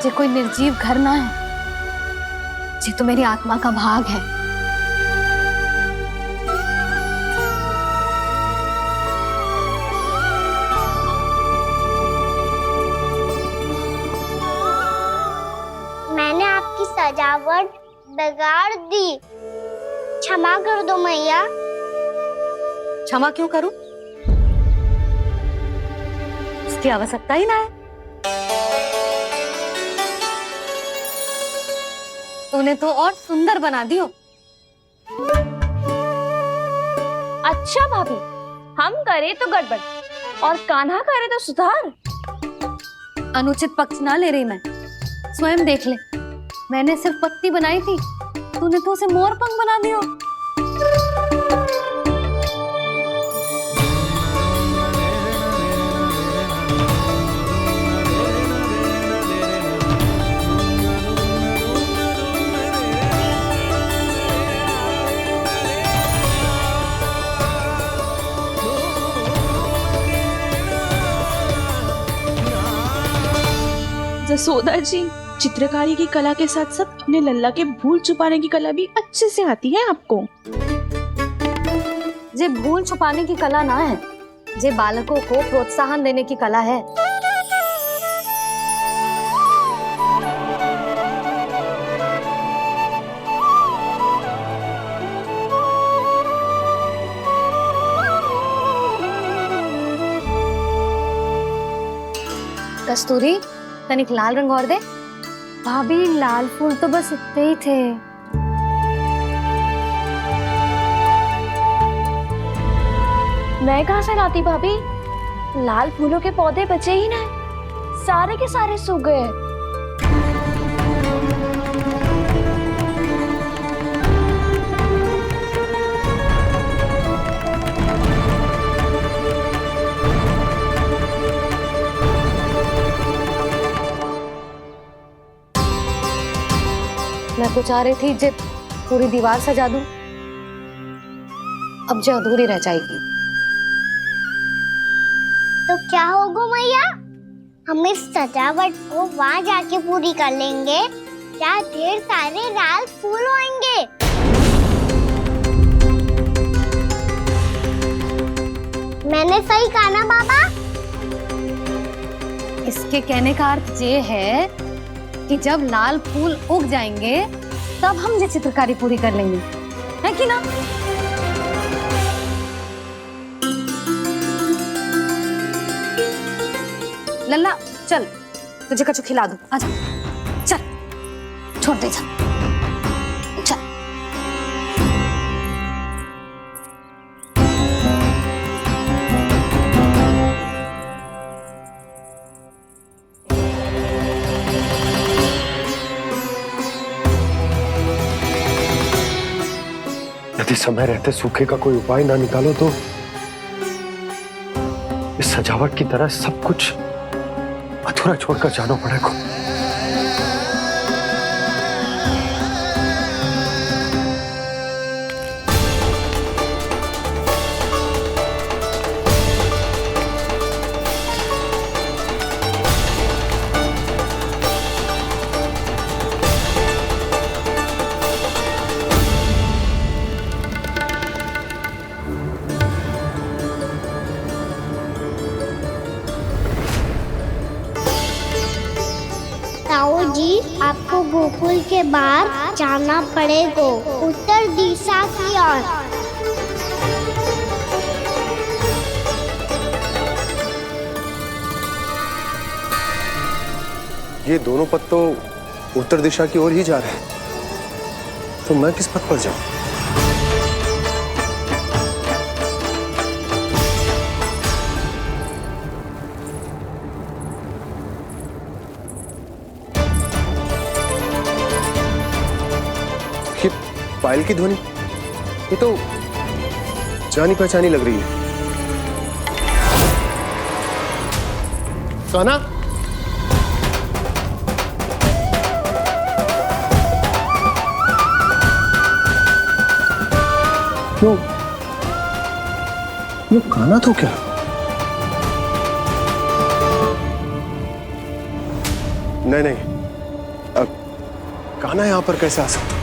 जे कोई निर्जीव घर ना है, जे तो मेरी आत्मा का भाग है। मैंने आपकी सजावट बिगाड़ दी, क्षमा कर दो मैया। क्षमा क्यों करूं? इसकी आवश्यकता ही ना है। तूने तो और सुंदर बना दियो। अच्छा भाभी, हम करे तो गड़बड़ और कान्हा करे तो सुधार। अनुचित पक्ष ना ले रही मैं, स्वयं देख ले। मैंने सिर्फ पत्ती बनाई थी, तूने तो उसे मोर पंख बना दियो। जसोदा जी, चित्रकारी की कला के साथ साथ अपने लल्ला के भूल छुपाने की कला भी अच्छे से आती है आपको। जे भूल छुपाने की कला ना है, जे बालकों को प्रोत्साहन देने की कला है। कस्तूरी, तनिक लाल रंग और दे। भाभी, लाल फूल तो बस इतने ही थे। मैं कहाँ से लाती भाभी? लाल फूलों के पौधे बचे ही ना, सारे के सारे सूख गए। मैं तो चाह रही थी जब पूरी दीवार सजा दूं, अब जो अधूरी रह जाएगी। तो क्या होगा मैया? हम इस सजावट को वहाँ जाके पूरी कर लेंगे, जहाँ ढेर सारे लाल फूल होंगे। मैंने सही कहा ना बाबा? इसके कहने का अर्थ ये है कि जब लाल फूल उग जाएंगे तब हम ये चित्रकारी पूरी कर लेंगे, है कि ना? लल्ला चल, तुझे कछु खिला दूं, आजा, चल, छोड़ दे, चल। यदि समय रहते सूखे का कोई उपाय ना निकालो तो इस सजावट की तरह सब कुछ अधूरा छोड़कर जाना पड़ेगा। ताऊ जी, आपको गोकुल के बाहर जाना पड़ेगा, उत्तर दिशा की ओर। ये दोनों पथ तो उत्तर दिशा की ओर ही जा रहे हैं, तो मैं किस पथ पर जाऊं? ये पायल की ध्वनि, ये तो जानी पहचानी लग रही है। कान्हा, क्यों? ये कान्हा तो क्या? नहीं नहीं, अब कान्हा यहां पर कैसे आ सकता?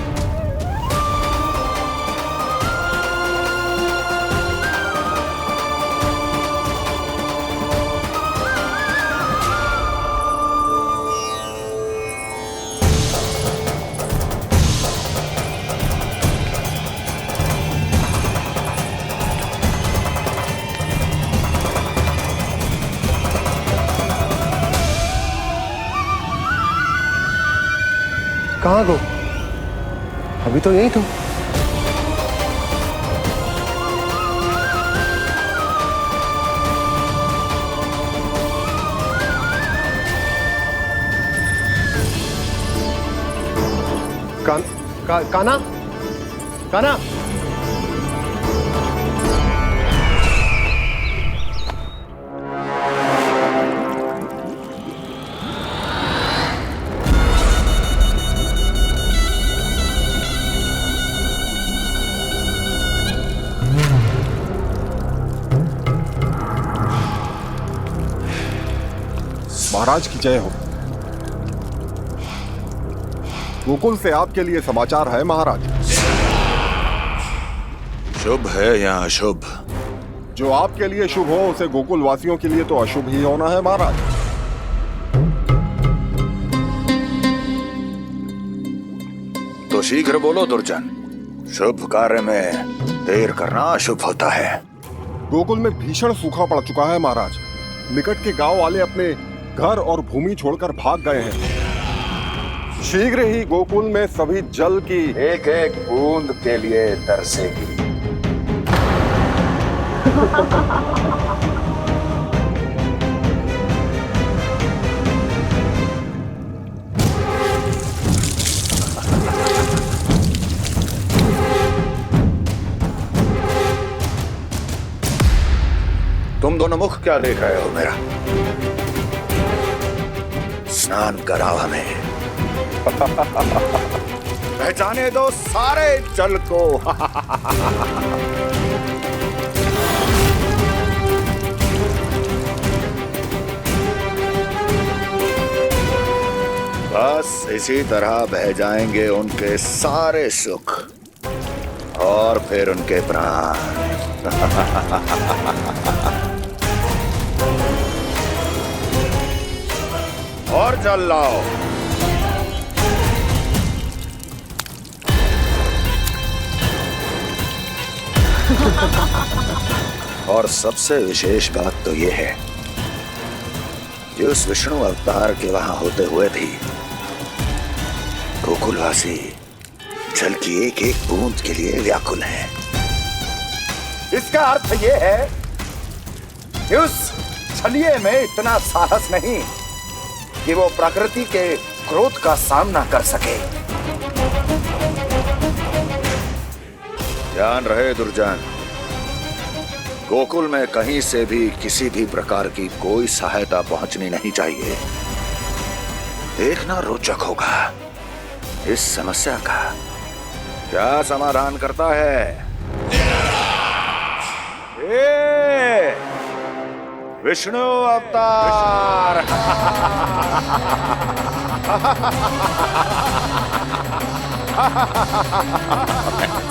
कहाँ गो? अभी तो यही तो। कान्हा, कान्हा, महाराज की जय हो। गोकुल से आपके लिए समाचार है महाराज। शुभ है या अशुभ? जो आपके लिए शुभ हो उसे गोकुल वासियों के लिए तो अशुभ ही होना है महाराज। तो शीघ्र बोलो दुर्जन, शुभ कार्य में देर करना अशुभ होता है। गोकुल में भीषण सूखा पड़ चुका है महाराज। निकट के गांव वाले अपने घर और भूमि छोड़कर भाग गए हैं। शीघ्र ही गोकुल में सभी जल की एक एक बूंद के लिए तरसेगी। तुम दोनों मुख क्या देख रहे हो मेरा? स्नान कराओ हमें। पहचाने दो सारे जल को। बस इसी तरह बह जाएंगे उनके सारे सुख और फिर उनके प्राण। और जल लाओ। और सबसे विशेष बात तो यह है कि उस विष्णु अवतार के वहां होते हुए भी गोकुलवासी जल की एक एक बूंद के लिए व्याकुल हैं। इसका अर्थ यह है कि उस छलिए में इतना साहस नहीं कि वो प्रकृति के क्रोध का सामना कर सके। ध्यान रहे दुर्जन, गोकुल में कहीं से भी किसी भी प्रकार की कोई सहायता पहुंचनी नहीं चाहिए। देखना रोचक होगा इस समस्या का क्या समाधान करता है। विष्णु अवतार।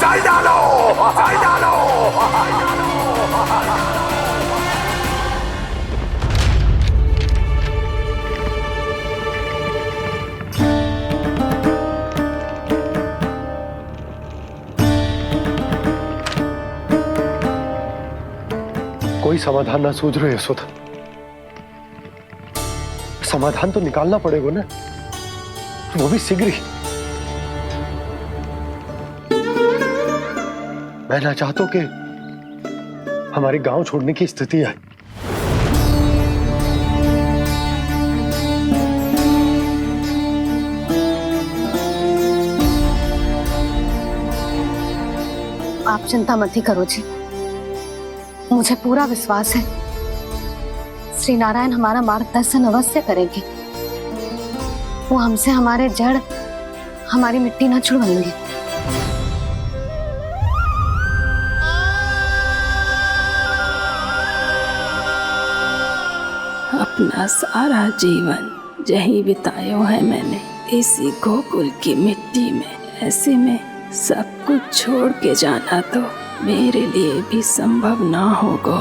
चल डालो, चल डालो। कोई समाधान ना सूझ रहे यशोदा। समाधान तो निकालना पड़ेगा ना, वो भी शीघ्र ही। मैं ना चाहता हूं कि हमारी गांव छोड़ने की स्थिति आए। आप चिंता मत ही करो जी, मुझे पूरा विश्वास है श्री नारायण हमारा मार्गदर्शन अवश्य करेंगे। वो हमसे हमारे जड़, हमारी मिट्टी न छुड़वाएंगे। अपना सारा जीवन यही बितायो है मैंने, इसी गोकुल की मिट्टी में। ऐसे में सब कुछ छोड़ के जाना तो मेरे लिए भी संभव ना होगा।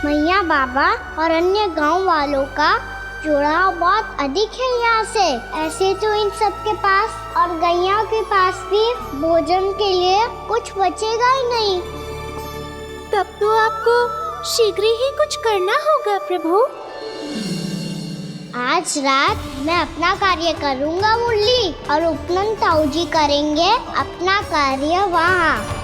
मैया बाबा और अन्य गांव वालों का जुड़ाव बहुत अधिक है यहाँ से। ऐसे तो इन सब के पास और गैया के पास भी भोजन के लिए कुछ बचेगा ही नहीं। तब तो आपको शीघ्र ही कुछ करना होगा प्रभु। आज रात मैं अपना कार्य करूँगा मुरली, और उपनंद ताऊ जी करेंगे अपना कार्य वहाँ।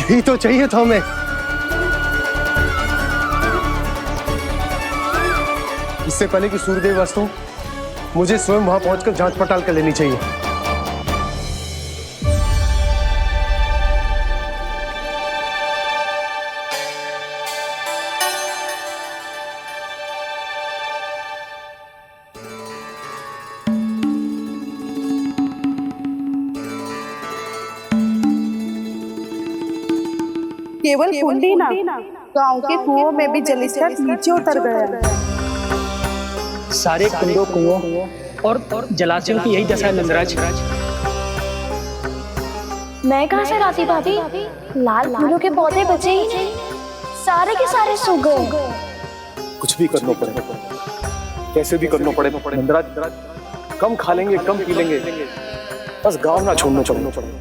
यही तो चाहिए था हमें। इससे पहले कि सूर्यदेव अस्त हो, मुझे स्वयं वहां पहुंचकर जांच पड़ताल कर लेनी चाहिए। केवल कुंडी ना, गांव के कुओं में भी जलस्तर नीचे उतर गया। सारे कुंडों, कुओं और जलाशयों की यही दशा है नंदराज। मैं कहाँ से लाती भाभी? लाल फूलों के पौधे बचे ही नहीं, सारे के सारे सूख गए। कुछ भी करना पड़ेगा, कैसे भी करना पड़ेगा नंदराज। कम खा लेंगे, कम पी लेंगे, बस गांव ना छोड़ना पड़ेगा।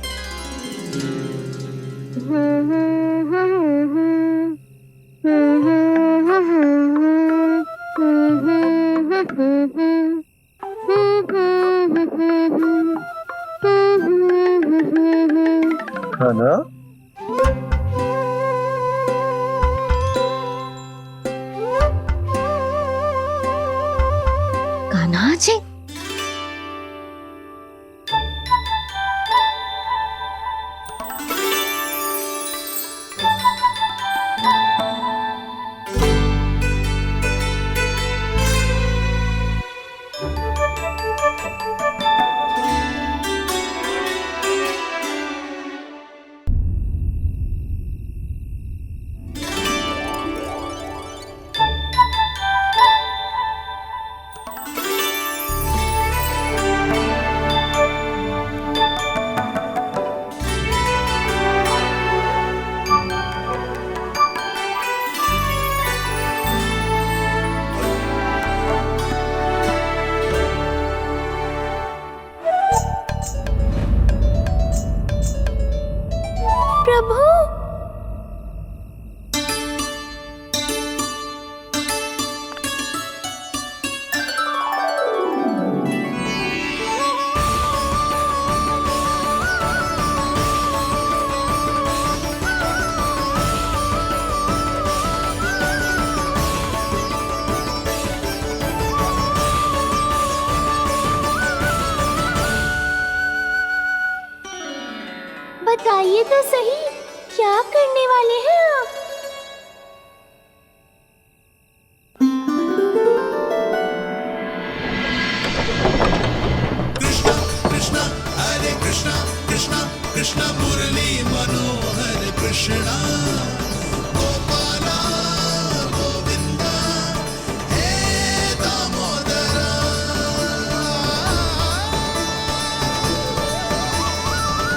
है ना? कान्हा जी, बताइए तो सही, क्या करने वाले हैं आप? कृष्णा हरे कृष्णा कृष्णा कृष्णा मुरली मनोहर कृष्णा गोपाला गोविंदा हे दामोदरा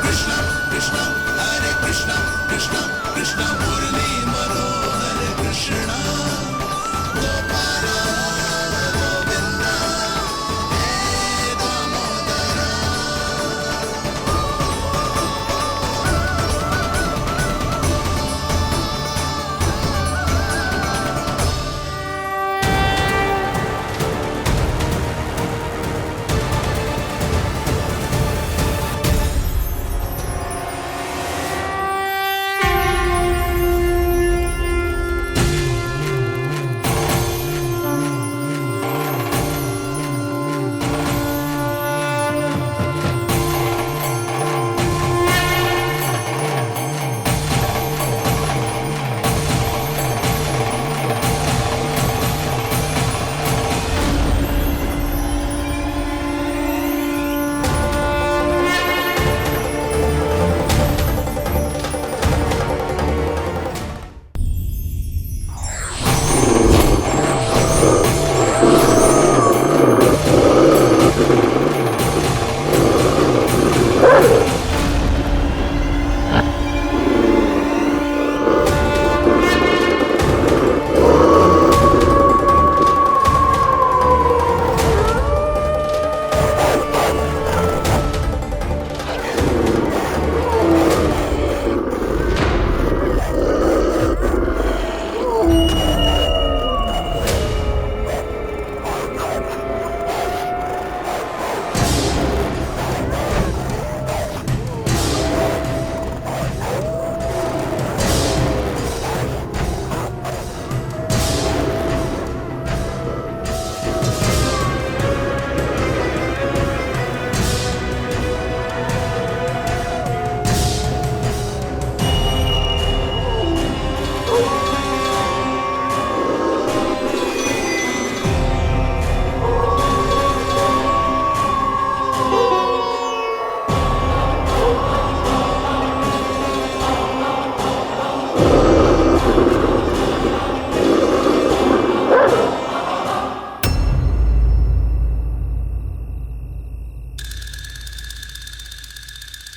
कृष्णा कृष्णा हरे कृष्णा कृष्णा कृष्णा मुरली मनोहर कृष्णा गोपाला गोविंदा हे दामोदरा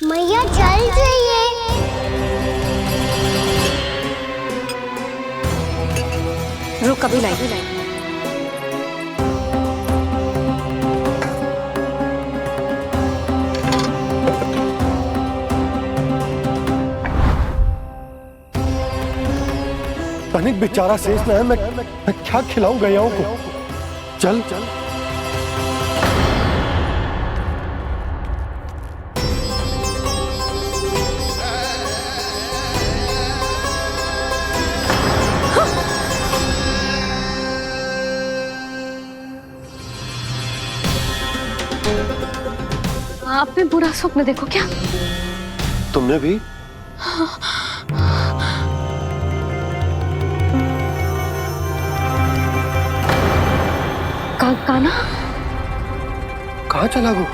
मैया चल जाइए। रुक अभी लाई। तनिक बेचारा शेष न है, मैं क्या खिलाऊं गयाओं को। चल चल आपने बुरा स्वप्न देखो क्या? तुमने भी? कान्हा कहाँ चला गो?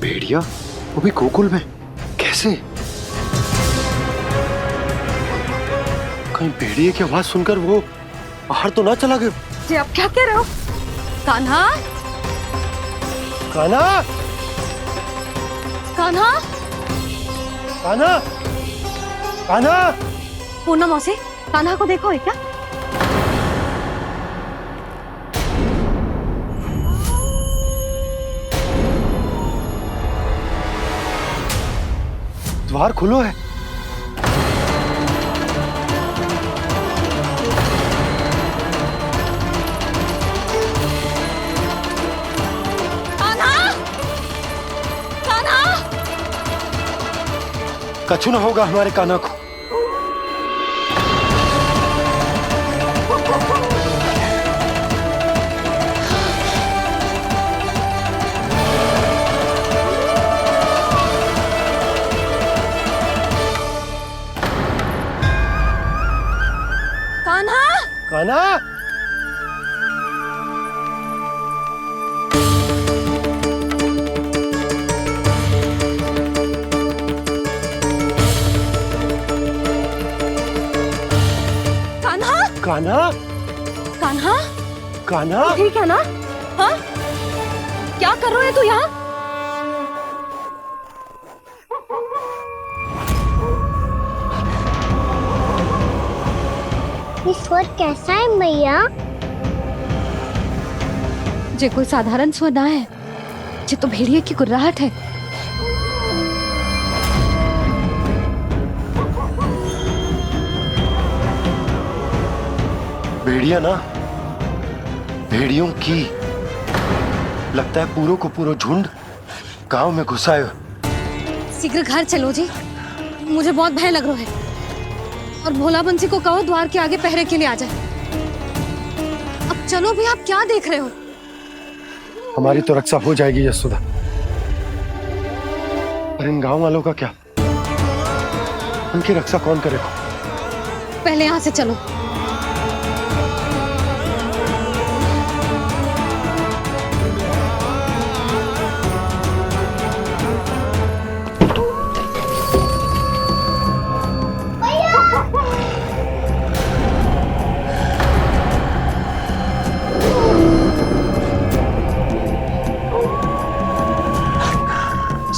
भेड़िया वो भी गोकुल में कैसे? कहीं भेड़िए की आवाज सुनकर वो बाहर तो ना चला गया? जी आप क्या कह रहे हो? कान्हा कान्हा कान्हा कान्हा कान्हा पूनम मौसी, कान्हा को देखो है क्या? द्वार खुलो है। कछु ना होगा हमारे कान्हा को। कान्हा, कान्हा, कान्हा, कान्हा, कान्हा, ठीक है ना? हाँ? क्या कर रहे हो तू यहाँ? ये स्वर कैसा है मैया? जे कोई साधारण स्वर ना है, जे तो भेड़िए की गुर्राहट है। भेड़िया ना, भेड़ियों की। लगता है पूरो को पूरो झुंड गांव में घुसा है। शीघ्र घर चलो जी, मुझे बहुत भय लग रहा है। और भोला बंसी को कहो द्वार के आगे पहरे के लिए आ जाए। अब चलो भी, आप क्या देख रहे हो? हमारी तो रक्षा हो जाएगी यशोदा, पर इन गांव वालों का क्या? उनकी रक्षा कौन करेगा? पहले यहाँ से चलो।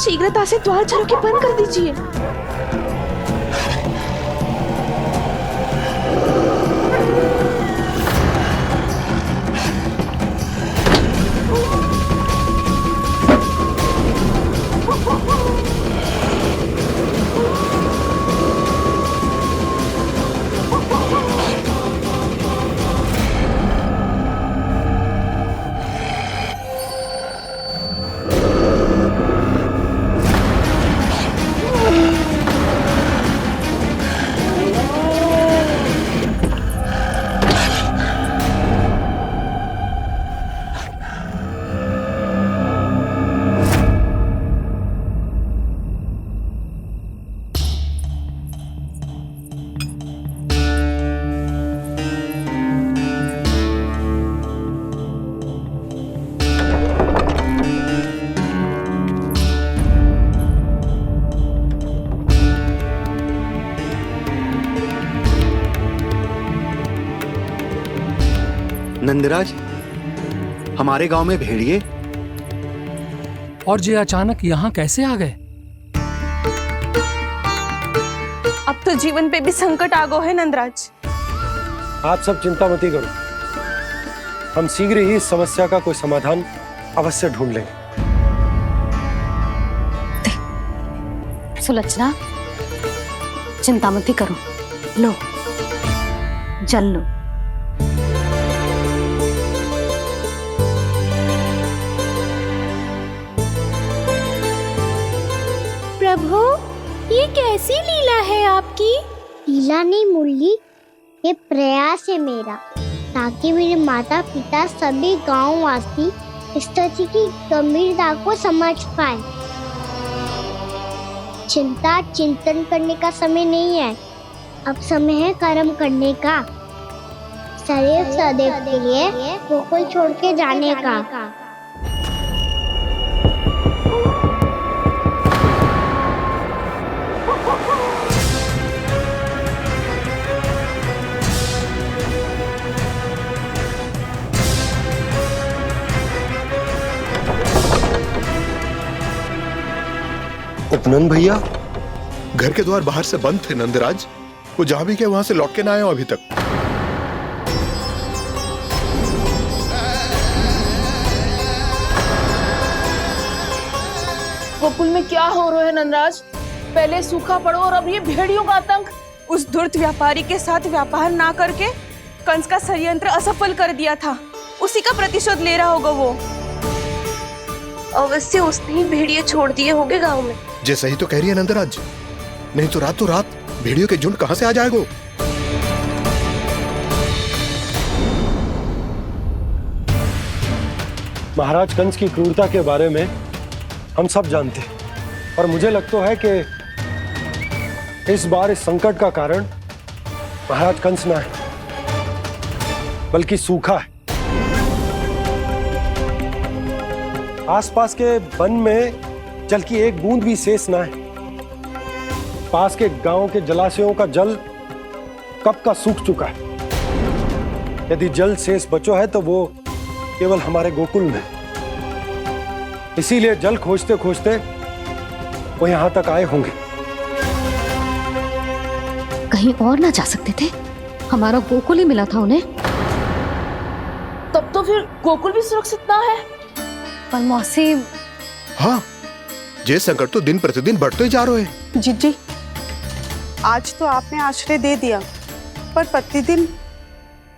शीघ्रता से द्वार चारों के बंद कर दीजिए। नंदराज, हमारे गांव में भेड़िए और ये अचानक यहाँ कैसे आ गए? अब तो जीवन पे भी संकट आ गो है नंदराज। आप सब चिंता मत करो, हम शीघ्र ही इस समस्या का कोई समाधान अवश्य ढूंढ लेंगे। सुलक्षणा, चिंता मत करो, लो जल लो। प्रभु, ये कैसी लीला है आपकी? लीला नहीं मुरली, ये प्रयास है मेरा, ताकि मेरे माता पिता सभी गांव वासी स्थिति की गंभीरता को समझ पाए। चिंता चिंतन करने का समय नहीं है, अब समय है कर्म करने का, सदैव सदैव के लिए गोकुल छोड़ के जाने का। उपनंद भैया, घर के द्वार बाहर से बंद थे नंदराज, वो जहां भी गए वहां से लौट के ना आए हो अभी तक। गोकुल में क्या हो रहा है नंदराज? पहले सूखा पड़ो और अब ये भेड़ियों का आतंक। उस धूर्त व्यापारी के साथ व्यापार ना करके कंस का षड्यंत्र असफल कर दिया था, उसी का प्रतिशोध ले रहा होगा वो। अवश्य उसने ही भेड़िए छोड़ दिए होंगे गांव में। जैसा ही तो कह रही है नंदराज, नहीं तो रात भेड़ियों के झुंड कहां से आ जाएगा? महाराज कंस की क्रूरता के बारे में हम सब जानते हैं, और मुझे लगता है कि इस बार इस संकट का कारण महाराज कंस ना है, बल्कि सूखा है। आसपास के वन में जल की एक बूंद भी शेष ना है। पास के गांव के जलाशयों का जल कब का सूख चुका है। यदि जल शेष बचो है तो वो केवल हमारे गोकुल में। इसीलिए जल खोजते खोजते वो यहां तक आए होंगे। कहीं और ना जा सकते थे? हमारा गोकुल ही मिला था उन्हें। तब तो फिर गोकुल भी सुरक्षित ना है। पर मौसी, हाँ, ये संकट तो दिन प्रतिदिन बढ़ते जा रहे हैं। जीजी, आज तो आपने आश्रय दे दिया, पर प्रतिदिन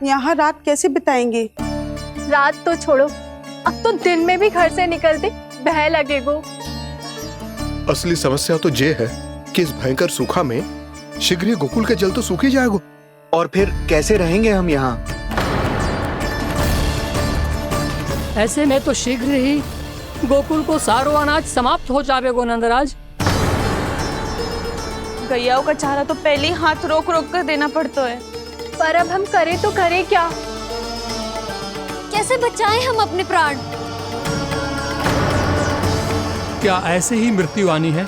यहाँ रात कैसे बिताएंगे? रात तो छोड़ो, अब तो दिन में भी घर से निकलते भय लगेगो। असली समस्या तो ये है कि इस भयंकर सूखा में शीघ्र ही गोकुल के जल तो सूख ही जाएगा। और फिर कैसे रहेंगे हम यहाँ? ऐसे में तो शीघ्र ही गोकुल को सारो अनाज समाप्त हो जाएगा नंदराज। गैयाओं का चारा तो पहले ही हाथ रोक रोक कर देना पड़ता है। पर अब हम करें तो करें क्या? कैसे बचाएं हम अपने प्राण? क्या ऐसे ही मृत्यु आनी है,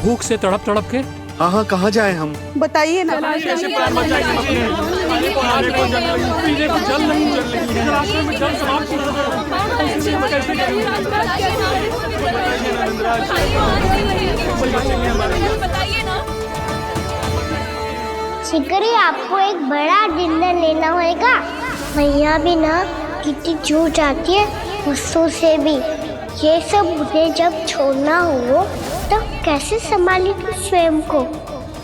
भूख से तड़प तड़प के? हाँ, कहाँ जाएं हम? बताइए ना। शिकारी, आपको एक बड़ा डिनर लेना होगा। मैया भी ना कितनी झूठ आती है गुस्सों से भी। ये सब उन्हें जब छोड़ना हो तो कैसे संभाली तू स्वयं को?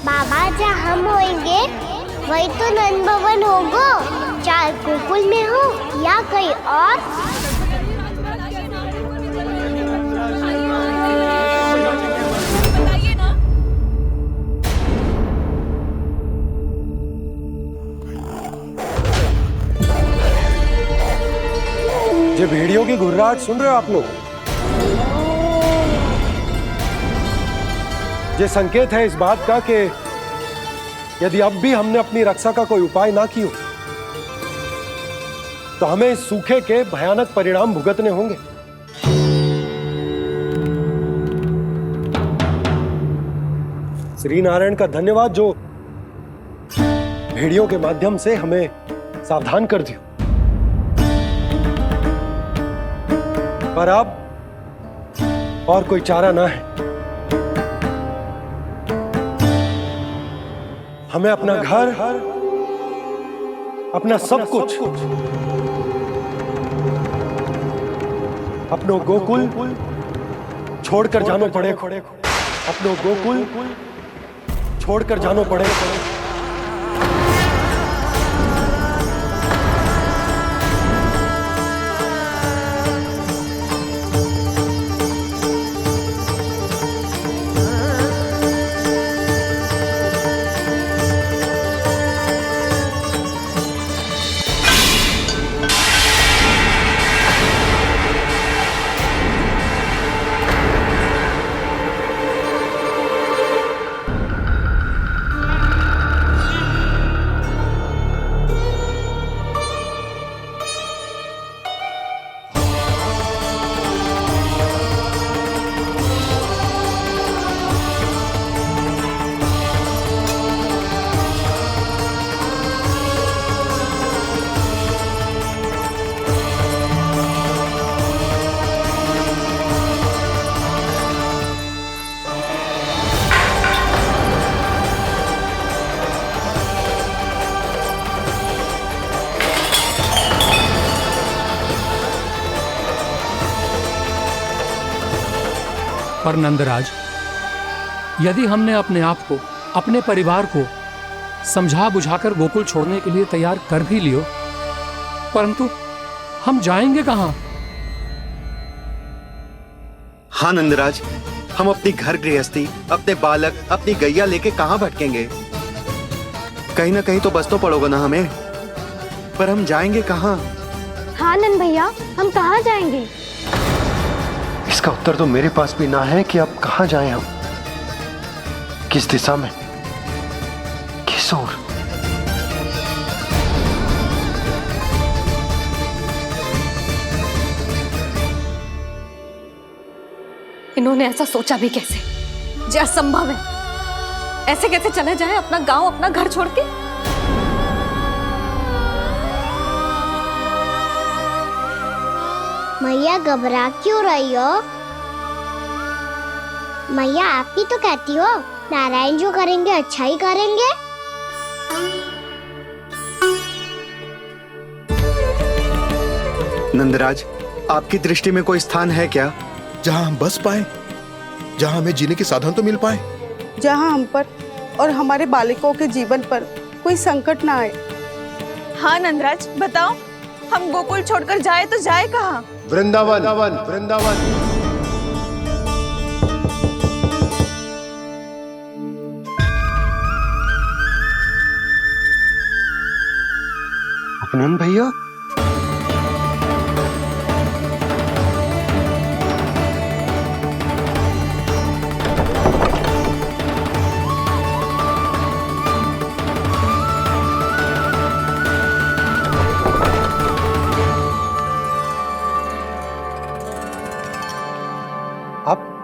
बाबा जहाँ हम होंगे वही तो नंद भवन होगा, चाहे गोकुल में हो या कहीं और। ये भेड़ियों की घुर्राहट सुन रहे हो आप लोग? ये संकेत है इस बात का कि यदि अब भी हमने अपनी रक्षा का कोई उपाय ना किया तो हमें इस सूखे के भयानक परिणाम भुगतने होंगे। श्री नारायण का धन्यवाद जो भेड़ियों के माध्यम से हमें सावधान कर दिया। पर अब और कोई चारा ना है। हमें अपना घर, अपना सब कुछ, अपनो गोकुल छोड़कर जानो पड़े। अपनो गोकुल छोड़कर जानो पड़े। पर नंदराज, यदि हमने अपने आप को, अपने परिवार को समझा बुझाकर गोकुल छोड़ने के लिए तैयार कर भी लियो, परंतु हम जाएंगे कहाँ? हाँ नंदराज, हम अपनी घर गृहस्थी, अपने बालक, अपनी गैया लेके कहाँ भटकेंगे? कहीं ना कहीं तो बस तो पड़ोगे ना हमें, पर हम जाएंगे कहाँ? हाँ नंद भैया, हम कहाँ जाएंगे? इसका उत्तर तो मेरे पास भी ना है कि अब कहाँ जाएं हम, किस दिशा में, किस ओर। इन्होंने ऐसा सोचा भी कैसे, जो असंभव है। ऐसे कैसे चले जाए अपना गांव, अपना घर छोड़ के? मैया घबरा क्यों रही हो? मैया आप ही तो कहती हो नारायण जो करेंगे अच्छा ही करेंगे। नंदराज, आपकी दृष्टि में कोई स्थान है क्या जहां हम बस पाए, जहां हमें जीने के साधन तो मिल पाए, जहाँ हम पर और हमारे बालकों के जीवन पर कोई संकट ना आए। हाँ नंदराज, बताओ हम गोकुल छोड़कर जाए तो जाए कहाँ? वृंदावन, वृंदावन। नंद भैया,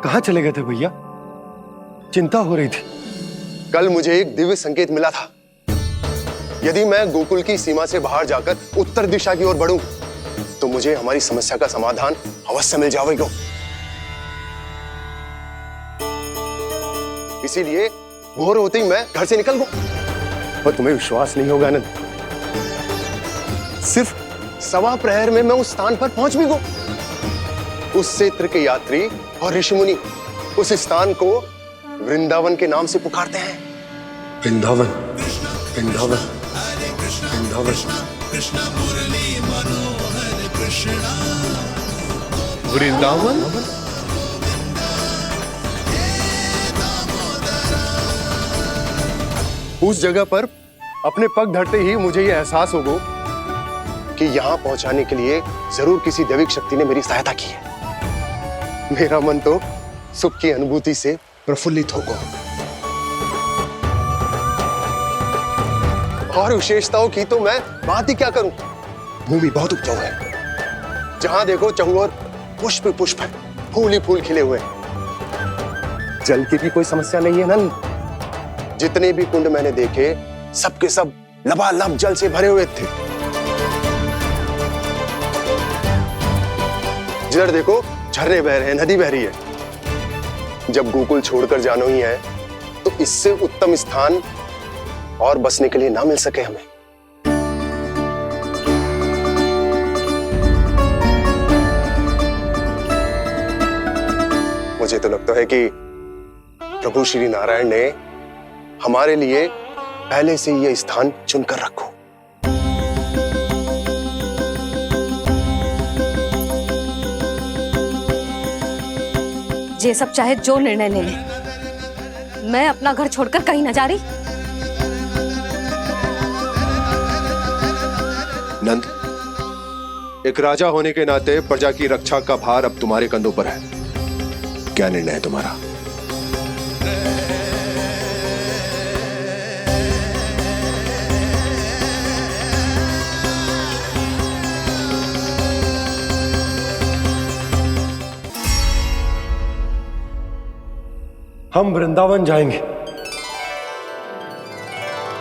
कहाँ चले गए थे भैया? चिंता हो रही थी। कल मुझे एक दिव्य संकेत मिला था। यदि मैं गोकुल की सीमा से बाहर जाकर उत्तर दिशा की ओर बढ़ूं, तो मुझे हमारी समस्या का समाधान अवश्य मिल जाएगा। इसीलिए भोर होते ही मैं घर से निकल गया। और तुम्हें विश्वास नहीं होगा आनंद, सिर्फ 1.25 प्रहर में मैं उस स्थान पर पहुंच भी गया। उस क्षेत्र के यात्री और ऋषिमुनि उस स्थान को वृंदावन के नाम से पुकारते हैं। वृंदावन, वृंदावन, वृंदावन। वृंदावन? उस जगह पर अपने पग धरते ही मुझे यह एहसास होगा कि यहां पहुंचाने के लिए जरूर किसी दैविक शक्ति ने मेरी सहायता की है। मेरा मन तो सुख की अनुभूति से प्रफुल्लित होगा। और विशेषताओं की तो मैं बात ही क्या करूं। भूमि बहुत उपजाऊ है, जहां देखो चहुओर पुष्प पुष्प है, फूल ही फूल खिले हुए हैं। जल की भी कोई समस्या नहीं है नंद। जितने भी कुंड मैंने देखे, सबके सब लबालब जल से भरे हुए थे। जिधर देखो झरने बह रहे हैं, नदी बह रही है। जब गोकुल छोड़कर जाना ही है, तो इससे उत्तम स्थान और बसने के लिए ना मिल सके हमें। मुझे तो लगता है कि प्रभु श्री नारायण ने हमारे लिए पहले से यह स्थान चुनकर रखो। ये सब चाहे जो निर्णय ले ले, मैं अपना घर छोड़कर कहीं न जा रही। नंद, एक राजा होने के नाते प्रजा की रक्षा का भार अब तुम्हारे कंधों पर है। क्या निर्णय है तुम्हारा? हम वृंदावन जाएंगे।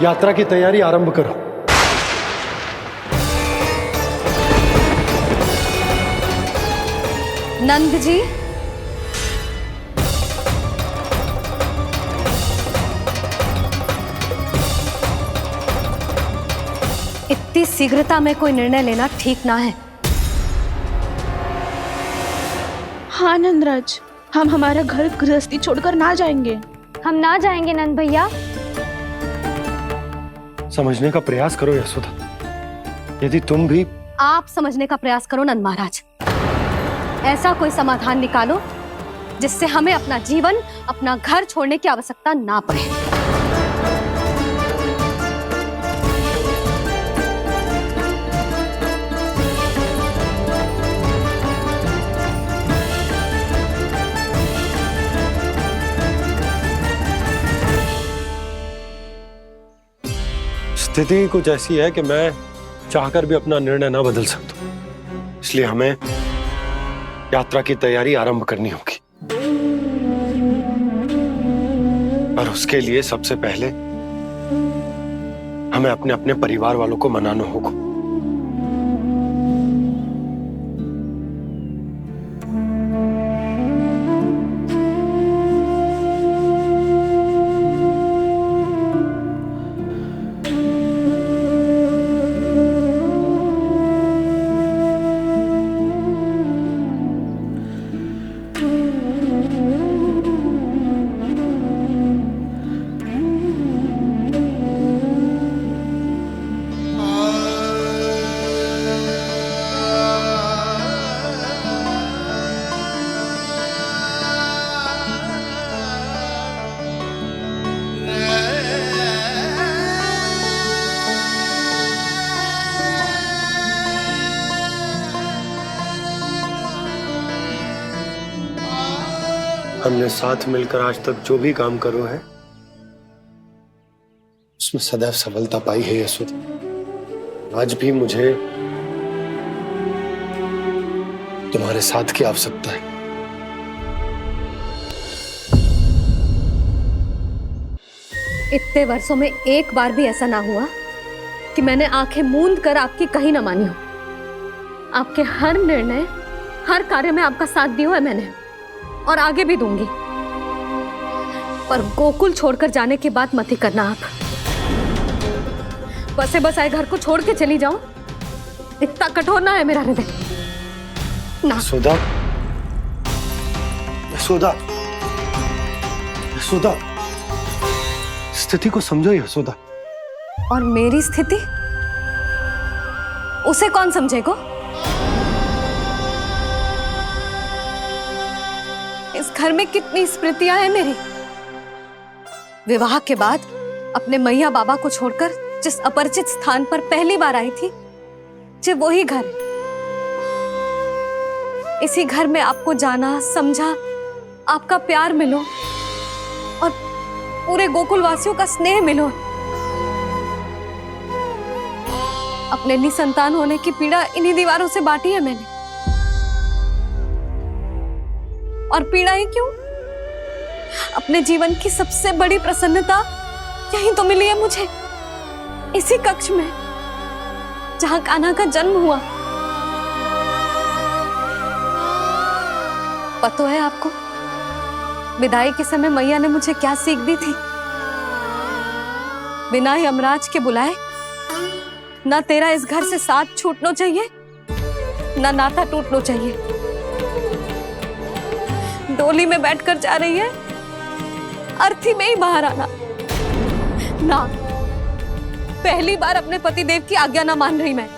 यात्रा की तैयारी आरंभ करो। नंद जी, इतनी शीघ्रता में कोई निर्णय लेना ठीक ना है। हाँ नंदराज, हम हमारा घर गृहस्थी छोड़कर ना जाएंगे। हम ना जाएंगे नंद भैया। समझने का प्रयास करो यशोदा। यदि तुम भी आप समझने का प्रयास करो नंद महाराज। ऐसा कोई समाधान निकालो जिससे हमें अपना जीवन, अपना घर छोड़ने की आवश्यकता ना पड़े। स्थिति कुछ ऐसी है कि मैं चाहकर भी अपना निर्णय ना बदल सकता, इसलिए हमें यात्रा की तैयारी आरंभ करनी होगी। और उसके लिए सबसे पहले हमें अपने अपने परिवार वालों को मनाना होगा। हमने साथ मिलकर आज तक जो भी काम करो है उसमें सदैव सफलता पाई है यशोदा। आज भी मुझे तुम्हारे साथ की आवश्यकता है। इतने वर्षों में एक बार भी ऐसा ना हुआ कि मैंने आंखें मूंद कर आपकी कहीं ना मानी हो। आपके हर निर्णय, हर कार्य में आपका साथ दिया है मैंने, और आगे भी दूंगी। पर गोकुल छोड़कर जाने की बात मत ही करना आप। बसे बसाए घर को छोड़ के चली जाऊं, इतना कठोर ना है मेरा हृदय ना। यशोदा, यशोदा, यशोदा, स्थिति को समझो यशोदा। और मेरी स्थिति उसे कौन समझेगा? इस घर में कितनी स्मृतियां हैं मेरी। विवाह के बाद अपने मैया बाबा को छोड़कर जिस अपरिचित स्थान पर पहली बार आई थी, जो वही घर है। इसी घर में आपको जाना, समझा, आपका प्यार मिलो और पूरे गोकुल वासियों का स्नेह मिलो। अपने निसंतान होने की पीड़ा इन्हीं दीवारों से बांटी है मैंने। और पीड़ा ही क्यों? अपने जीवन की सबसे बड़ी प्रसन्नता यही तो मिली है मुझे, इसी कक्ष में जहां कान्हा का जन्म हुआ। पता है आपको विदाई के समय मैया ने मुझे क्या सीख दी थी? बिना यमराज के बुलाए ना तेरा इस घर से साथ छूटना चाहिए, ना नाता टूटना चाहिए। डोली में बैठकर जा रही है, अर्थी में ही बाहर आना ना। पहली बार अपने पतिदेव की आज्ञा ना मान रही मैं,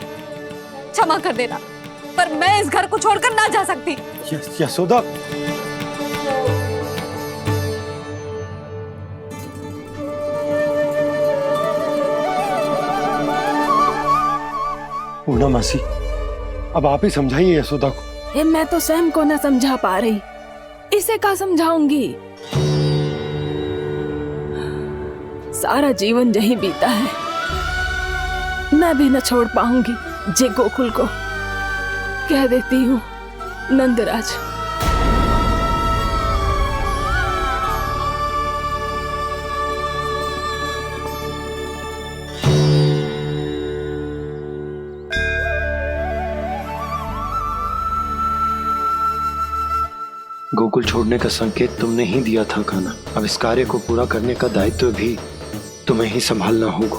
क्षमा कर देना, पर मैं इस घर को छोड़कर ना जा सकती। यशोदा, पूर्णा मासी, अब आप ही समझाइए यशोदा को। ये मैं तो स्वयं को न समझा पा रही, इसे क्या समझाऊंगी? सारा जीवन यही बीता है, मैं भी न छोड़ पाऊंगी जे गोकुल को। कह देती हूँ नंदराज। गोकुल छोड़ने का संकेत तुमने ही दिया था कान्हा। अब इस कार्य को पूरा करने का दायित्व भी तुम्हें ही संभालना होगा।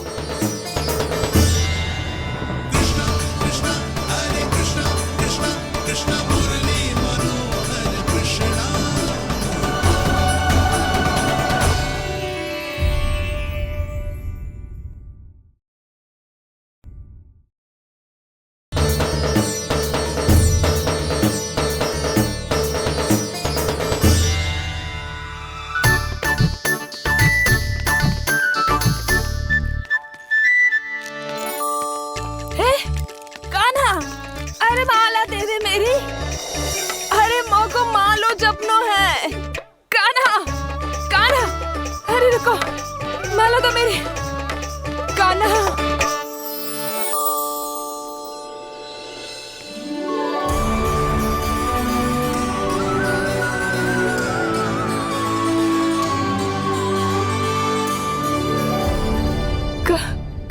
कान्हा।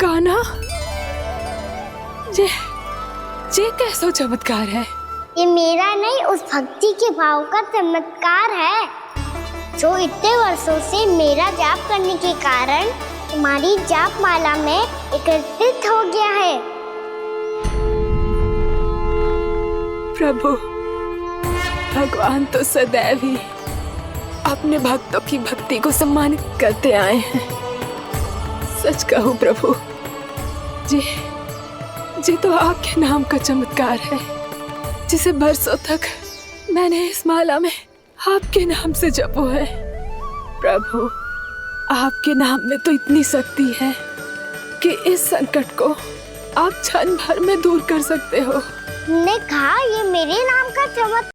कान्हा, जे कैसो चमत्कार है? ये मेरा नहीं, उस भक्ति के भाव का चमत्कार है जो इतने वर्षों से मेरा जाप करने के कारण तुम्हारी जाप माला में एकत्रित हो गया है। प्रभु, भगवान तो सदैव ही अपने भक्तों की भक्ति को सम्मानित करते आए हैं। सच कहूं प्रभु, ये तो आपके नाम का चमत्कार है, जिसे बरसों तक मैंने इस माला में आपके नाम से जपो है। प्रभु, आपके नाम में तो इतनी शक्ति है कि इस संकट को आप क्षण भर में दूर कर सकते हो। तुमने कहा ये मेरे नाम का चमत्कार